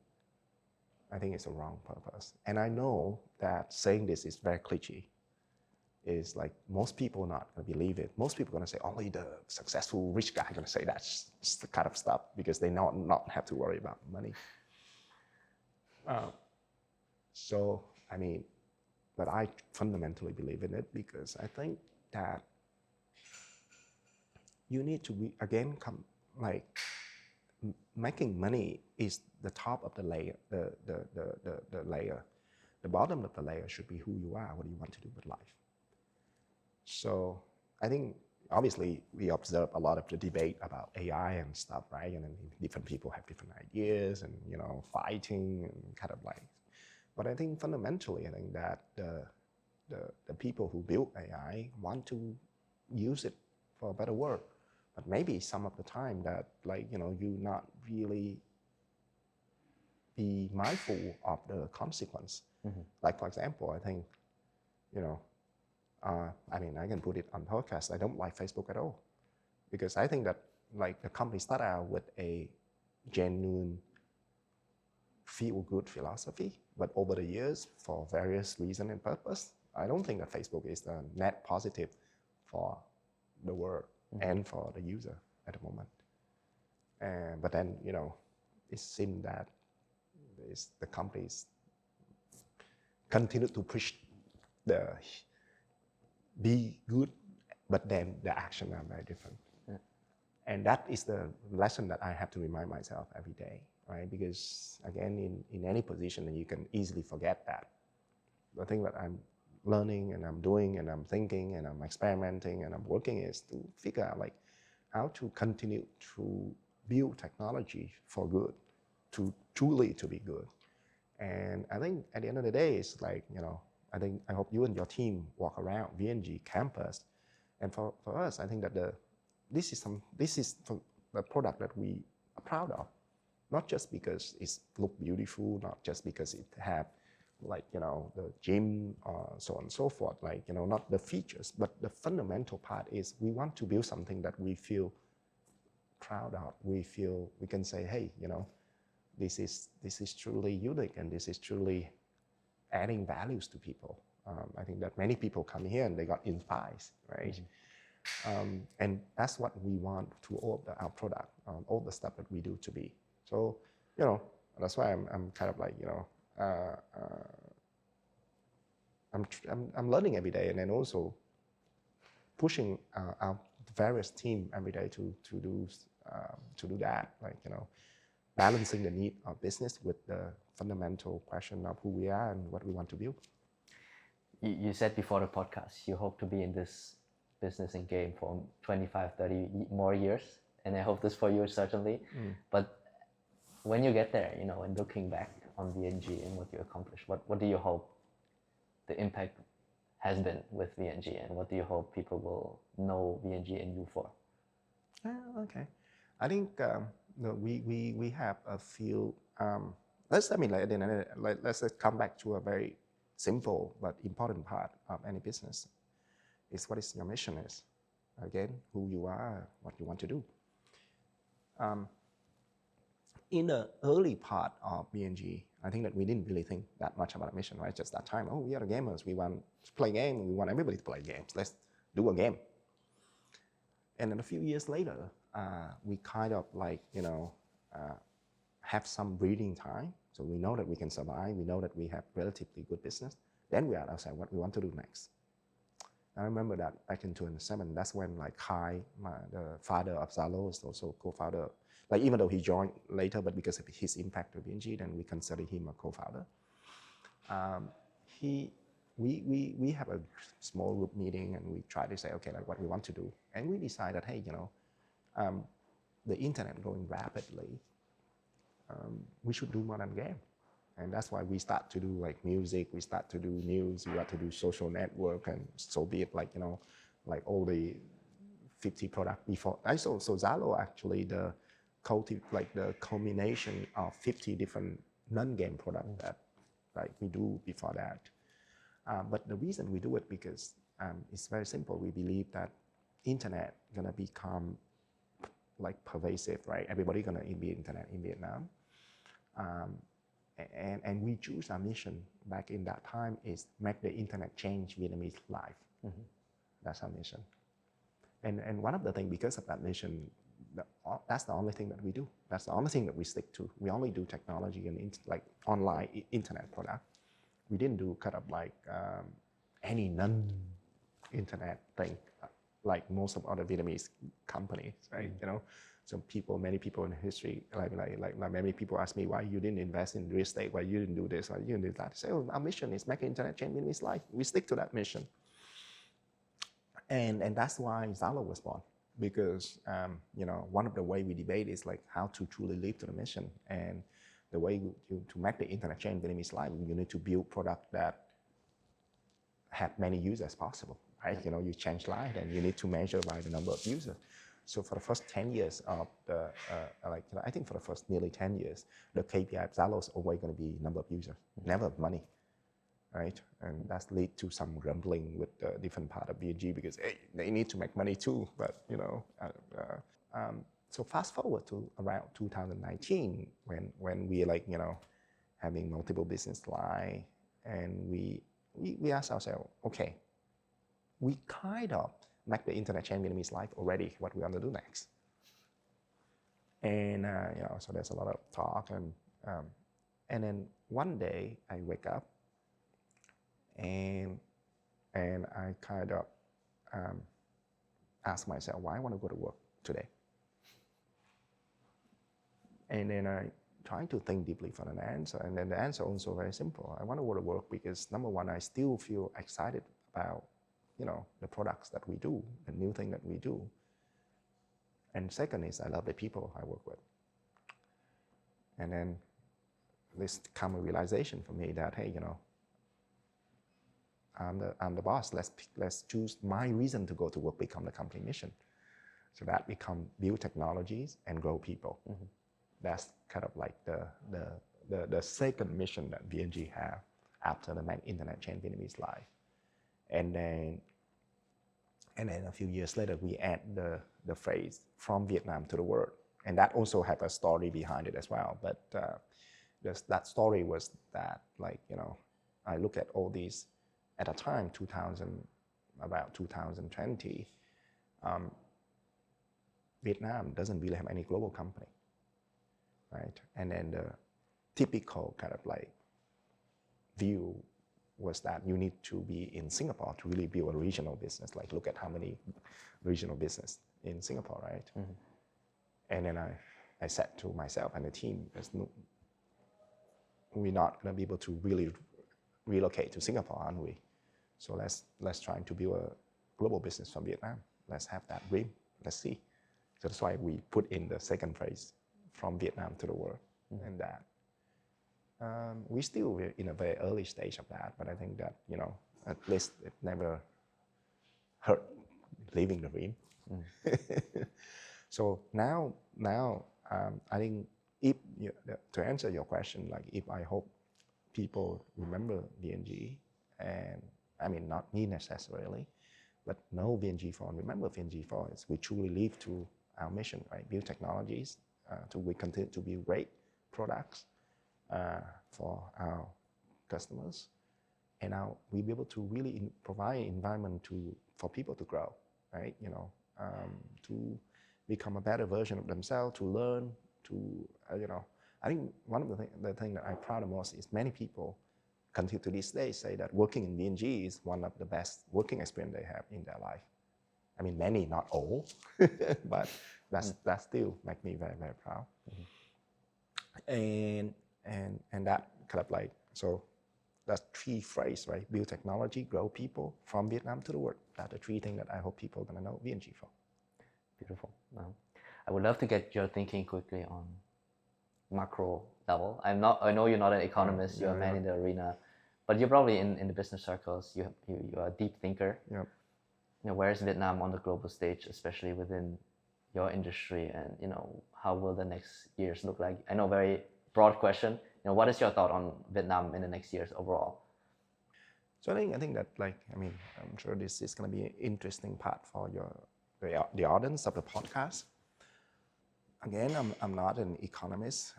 I think it's a wrong purpose. And I know that saying this is very cliche. Is like most people not going to believe it. Most people are going to say only the successful rich guy going to say that the kind of stuff because they not have to worry about money. So I mean, but I fundamentally believe in it because I think that you need to be again making money is the top of the layer, the layer. The bottom of the layer should be who you are, what you want to do with life. So I think obviously we observe a lot of the debate about AI and stuff, right? And then different people have different ideas and fighting and kind of like. But I think fundamentally, I think that the people who build AI want to use it for a better work. But maybe some of the time that you not really be mindful of the consequence. Mm-hmm. Like for example, I think I mean, I can put it on podcast. I don't like Facebook at all because I think that the company started out with a genuine feel-good philosophy, but over the years, for various reasons and purpose, I don't think that Facebook is the net positive for the world and for the user at the moment. But then it seems that the companies continue to push the be good, but then the actions are very different. Yeah. And that is the lesson that I have to remind myself every day, right? Because again, in any position, you can easily forget that. The thing that I'm learning and I'm doing and I'm thinking and I'm experimenting and I'm working is to figure out how to continue to build technology for good, to truly to be good. And I think at the end of the day, it's I hope you and your team walk around VNG campus, and for us, I think that this is the product that we are proud of, not just because it look beautiful, not just because it have the gym or so on and so forth, not the features, but the fundamental part is we want to build something that we feel proud of. We can say, hey, this is truly unique and this is truly adding values to people. I think that many people come here and they got inspired, right? Mm-hmm. And that's what we want to all our product, all the stuff that we do to be. So, that's why I'm kind of I'm learning every day, and then also pushing our various team every day to do that, balancing the need of business with the fundamental question of who we are and what we want to build. You said before the podcast, you hope to be in this business and game for 25, 30 more years. And I hope this for you, certainly. Mm. But when you get there, and looking back on VNG and what you accomplished, what do you hope the impact has been with VNG, and what do you hope people will know VNG and you for? Okay. I think we have a few. Let's come back to a very simple but important part of any business. Is what is your mission is. Again, who you are, what you want to do. In the early part of VNG, I think that we didn't really think that much about a mission, right? Just that time, we are the gamers. We want to play games. We want everybody to play games. Let's do a game. And then a few years later, we kind of have some breathing time. So we know that we can survive. We know that we have relatively good business. Then we are outside what we want to do next. I remember that back in 2007, that's when Kai, the father of Zalo, is also co-founder. Even though he joined later, but because of his impact to VNG, then we consider him a co-founder. We have a small group meeting and we try to say, okay, what we want to do. And we decided, hey, the internet growing rapidly, we should do more than game. And that's why we start to do music, we start to do news, we start to do social network, and so be it all the 50 products before. So Zalo actually the culmination of 50 different non-game products that we do before that. But the reason we do it because it's very simple. We believe that internet gonna become like pervasive, right? Everybody gonna be internet in Vietnam. And we choose our mission back in that time is make the internet change Vietnamese life. That's our mission. And one of the things, because of that mission, that's the only thing that we do. That's the only thing that we stick to. We only do technology and like online internet product. We didn't do kind of like any non-internet thing, like most of other Vietnamese companies, right? You know, so many people in history, like many people ask me why you didn't invest in real estate, why you didn't do this, why you didn't do that. I say, oh, our mission is make internet change Vietnamese life. We stick to that mission. And that's why Zalo was born, because you know, one of the way we debate is like how to truly live to the mission. And the way to make the internet change Vietnamese life, you need to build product that have many users as possible, right? You know, you change life and you need to measure by the number of users. So for the first 10 years of the, I think for the first nearly 10 years, the KPI of Zalo is always going to be number of users, never money, right? And that's lead to some grumbling with the different part of VNG because hey, they need to make money too. But you know, so fast forward to around 2019 when we like, you know, having multiple business line, and we asked ourselves, okay, we kind of make the internet change Vietnamese life already. What we want to do next? And you know, so there's a lot of talk, and then one day I wake up, and I kind of ask myself why I want to go to work today. And then I trying to think deeply for an answer, and then the answer also very simple. I want to go to work because number one, I still feel excited about, you know, the products that we do, the new thing that we do. And second is I love the people I work with. And then this come a realization for me that, hey, you know, I'm the boss. Let's choose my reason to go to work become the company mission. So that become build technologies and grow people. That's kind of like the second mission that VNG have after the make internet change Vietnamese life. And then a few years later, we add the phrase from Vietnam to the world. And that also have a story behind it as well. But that story was that, like, you know, I look at all these, at a time, about 2020, Vietnam doesn't really have any global company, right? And then the typical kind of like view was that you need to be in Singapore to really build a regional business. Like, look at how many regional business in Singapore, right? And then I said to myself and the team, we're not going to be able to really relocate to Singapore, aren't we? So let's try to build a global business from Vietnam. Let's have that dream. Let's see. So that's why we put in the second phrase, from Vietnam to the world, and that. We still in a very early stage of that, but I think that, you know, at least it never hurt living the dream. So now I think to answer your question, like if I hope people remember VNG, and I mean not me necessarily, but know VNG for and remember VNG for is we truly live to our mission, right? Build technologies, we continue to build great products for our customers, and now we'll be able to really provide an environment for people to grow, right? You know, to become a better version of themselves, to learn, to you know. I think one of the thing that I'm proud of most is many people continue to this day say that working in VNG is one of the best working experience they have in their life. I mean, many, not all, but that still make me very, very proud. And that kind of like, so that's three phrases, right? Build technology, grow people, from Vietnam to the world. That's the three things that I hope people are gonna know VNG for. Beautiful. I would love to get your thinking quickly on macro level. I know you're not an economist, you're a man in the arena, but you're probably in the business circles. You are a deep thinker. Yep. You know, where is Vietnam on the global stage, especially within your industry, and you know, how will the next years look like? I know, very broad question. You know, what is your thought on Vietnam in the next years overall? So I think that I'm sure this is going to be an interesting part for the audience of the podcast. Again, I'm not an economist.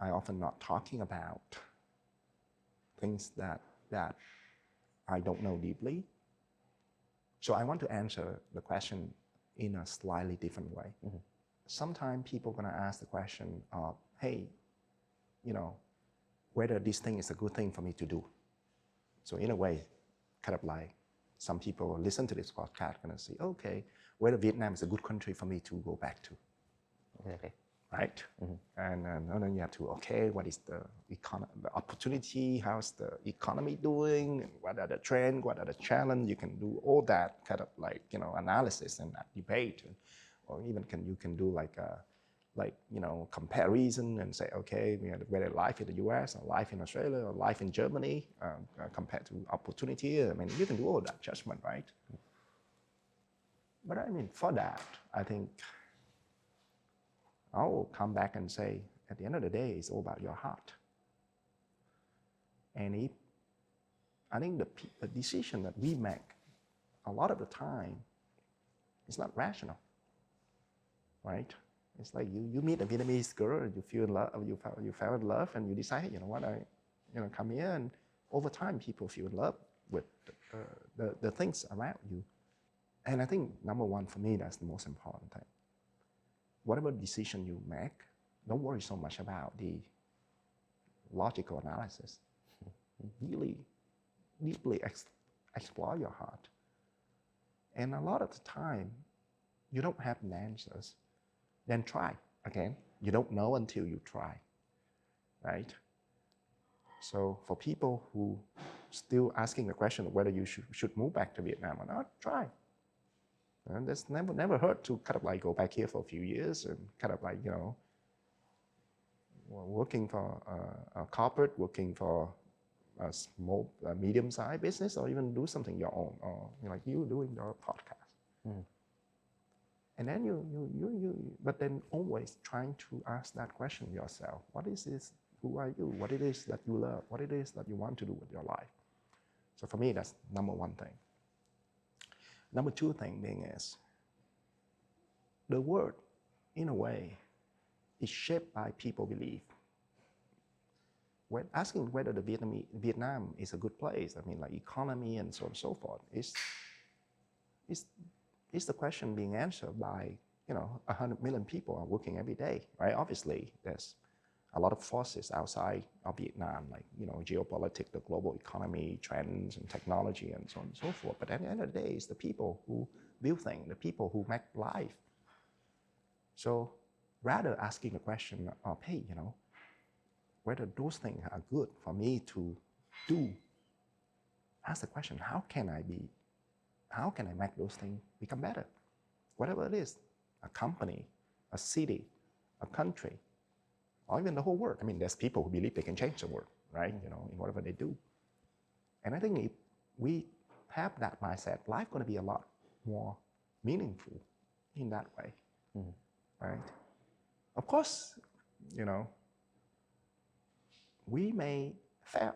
I often not talking about things that I don't know deeply. So I want to answer the question in a slightly different way. Mm-hmm. Sometimes people are going to ask the question of, hey, whether this thing is a good thing for me to do. So in a way, kind of like some people listen to this podcast going to say, okay, whether Vietnam is a good country for me to go back to. Okay. Right? Mm-hmm. And then you have to, okay, what is the opportunity? How's the economy doing? What are the trends? What are the challenges? You can do all that kind of analysis and debate, or even you can do comparison and say, okay, whether life in the US or life in Australia or life in Germany compared to opportunity. You can do all that judgment, right? But for that, I think I'll come back and say, at the end of the day, it's all about your heart. And I think the decision that we make a lot of the time is not rational, right? It's like you meet a Vietnamese girl, you feel in love, you fell in love, and you decide, hey, you know what, come here, and over time, people feel in love with the things around you. And I think number one for me, that's the most important thing. Whatever decision you make, don't worry so much about the logical analysis. Really deeply explore your heart. And a lot of the time, you don't have the answers. Then try again. You don't know until you try, right? So for people who still asking the question of whether you should move back to Vietnam or not, try. And that's never hurt to kind of go back here for a few years and kind of working for a corporate, working for a small, medium-sized business, or even do something your own, or like you doing your podcast. Mm. And then but then always trying to ask that question yourself. What is this? Who are you? What it is that you love? What it is that you want to do with your life? So for me, that's number one thing. Number two thing being is, the world, in a way, is shaped by people belief. When asking whether Vietnam is a good place, economy and so on and so forth, is the question being answered by 100 million people are working every day, right? Obviously, there's a lot of forces outside of Vietnam, like geopolitics, the global economy, trends, and technology, and so on and so forth. But at the end of the day, it's the people who build things, the people who make life. So rather asking the question of, hey, whether those things are good for me to do, ask the question, how can I make those things become better? Whatever it is, a company, a city, a country, or even the whole world. There's people who believe they can change the world, right? In whatever they do. And I think if we have that mindset, life going to be a lot more meaningful in that way, right? Of course, we may fail.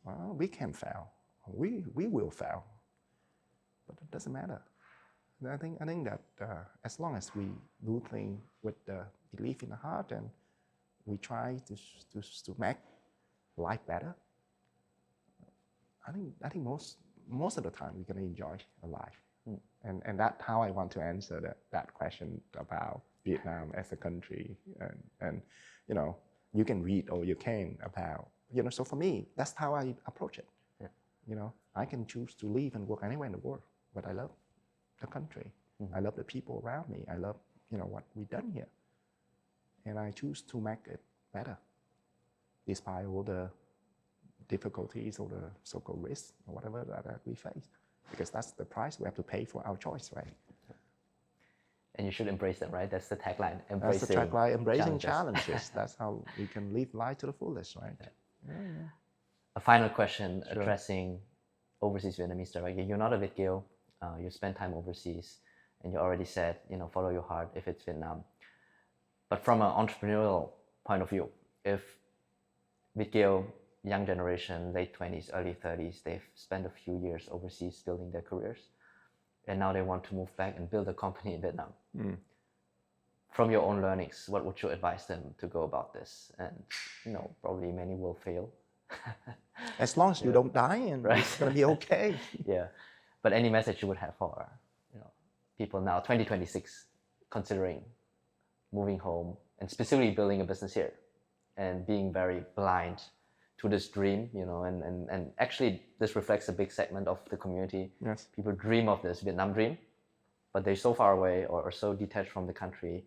Well, we can fail. We will fail. But it doesn't matter. I think that as long as we do things with the belief in the heart and we try to make life better, I think most of the time we're going to enjoy a life. And that's how I want to answer that question about Vietnam as a country. And you can read all you can about, so for me, that's how I approach it. Yeah. I can choose to live and work anywhere in the world, but I love the country. I love the people around me. I love, what we've done here. And I choose to make it better, despite all the difficulties or the so-called risks or whatever that we face. Because that's the price we have to pay for our choice, right? And you should embrace them, right? That's the tagline. That's the tagline, embracing challenges. That's how we can live life to the fullest, right? Yeah. A final question addressing overseas Vietnamese, right? You're not a Việt kiều. You spend time overseas, and you already said, follow your heart if it's Vietnam. But from an entrepreneurial point of view, if Việt kiều young generation, late 20s, early 30s, they've spent a few years overseas building their careers, and now they want to move back and build a company in Vietnam. From your own learnings, what would you advise them to go about this? And probably many will fail. As long as you don't die, and it's gonna be okay. Yeah, but any message you would have for people now, 2026, considering moving home and specifically building a business here, and being very blind to this dream, and actually this reflects a big segment of the community. Yes. People dream of this Vietnam dream, but they're so far away or so detached from the country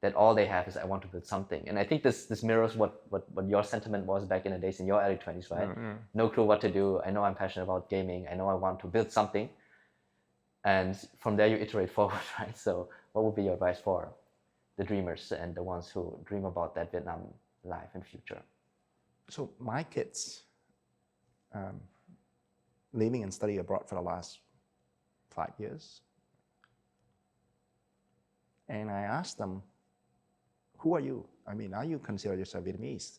that all they have is, I want to build something. And I think this mirrors what your sentiment was back in the days in your early 20s, right? No clue what to do. I know I'm passionate about gaming. I know I want to build something. And from there you iterate forward, right? So what would be your advice for the dreamers and the ones who dream about that Vietnam life and future? So my kids, living and studying abroad for the last 5 years, and I asked them, who are you? I mean, are you consider yourself Vietnamese?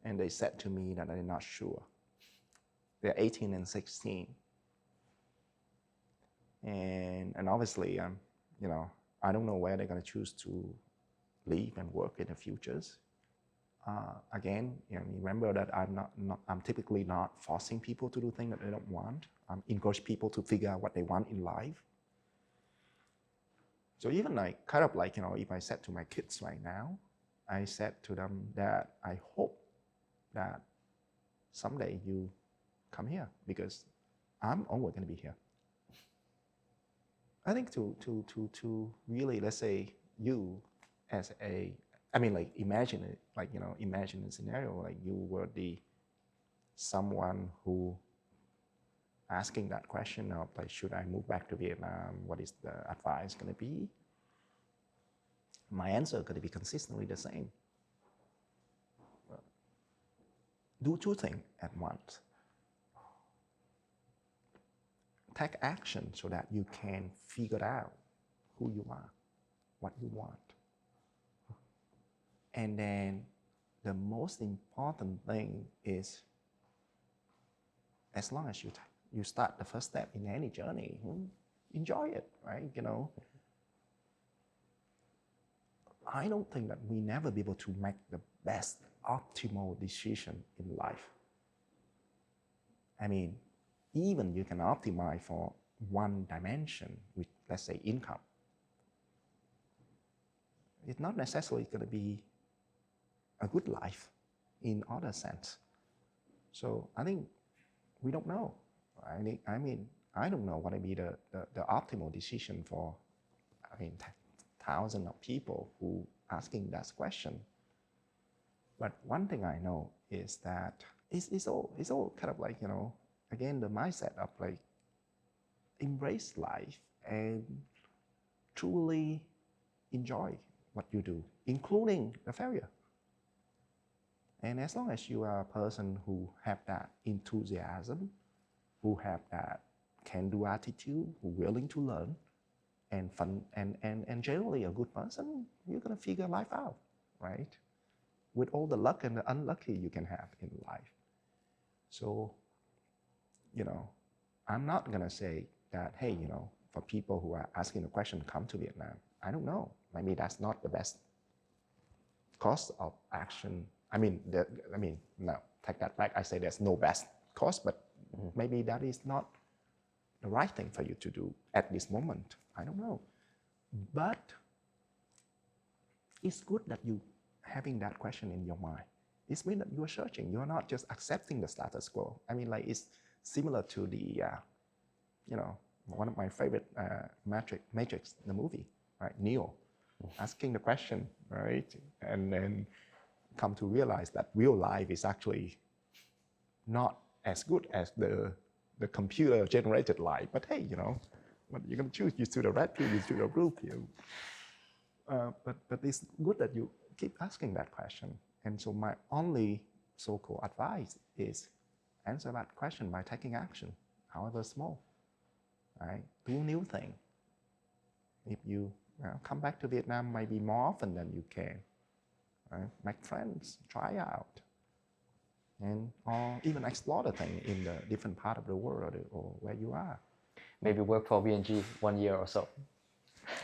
And they said to me that they're not sure. They're 18 and 16. And obviously, I don't know where they're going to choose to live and work in the futures. Again, remember that I'm typically not forcing people to do things that they don't want. I encourage people to figure out what they want in life. So even if I said to my kids right now, I said to them that I hope that someday you come here, because I'm always going to be here. I think to really, let's say, you as imagine it, imagine a scenario like you were someone who asking that question of should I move back to Vietnam? What is the advice going to be? My answer going to be consistently the same. Do two things at once. Take action so that you can figure out who you are, what you want. And then the most important thing is, as long as you start the first step in any journey, enjoy it, right? I don't think that we never be able to make the best optimal decision in life. I mean, even you can optimize for one dimension with, let's say, income. It's not necessarily going to be a good life in other sense. So I think we don't know. I don't know what would be the optimal decision for, thousands of people who asking that question. But one thing I know is that it's all kind of again, the mindset of embrace life and truly enjoy what you do, including the failure. And as long as you are a person who have that enthusiasm, who have that can-do attitude, who willing to learn, and fun, and generally a good person, you're gonna figure life out, right? With all the luck and the unlucky you can have in life. So, I'm not gonna say that, hey, for people who are asking the question, come to Vietnam. I don't know. Maybe that's not the best course of action. No, take that back. I say there's no best course, but maybe that is not the right thing for you to do at this moment. I don't know. But it's good that you having that question in your mind. It means that you are searching. You are not just accepting the status quo. It's similar to the, one of my favorite Matrix, the movie, right? Neo, asking the question, right? And then come to realize that real life is actually not as good as the computer-generated life. But hey, what you're going to choose? You choose the red pill, you choose the blue pill. But it's good that you keep asking that question. And so my only so-called advice is answer that question by taking action, however small. Right? Do new thing. If you come back to Vietnam maybe more often than you can, right? Make friends, try out. and or even explore the thing in the different part of the world or where you are. Maybe work for VNG 1 year or so.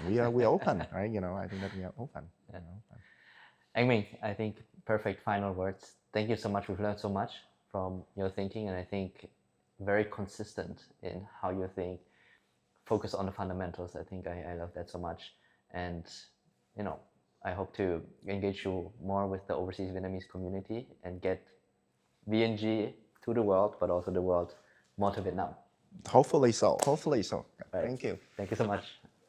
We are open, right? I think that we are open. Anh Minh, I think perfect final words. Thank you so much. We've learned so much from your thinking, and I think very consistent in how you think. Focus on the fundamentals. I think I love that so much, and I hope to engage you more with the overseas Vietnamese community and get VNG to the world, but also the world more to Vietnam. Hopefully so. Hopefully so. Right. Thank you. Thank you so much.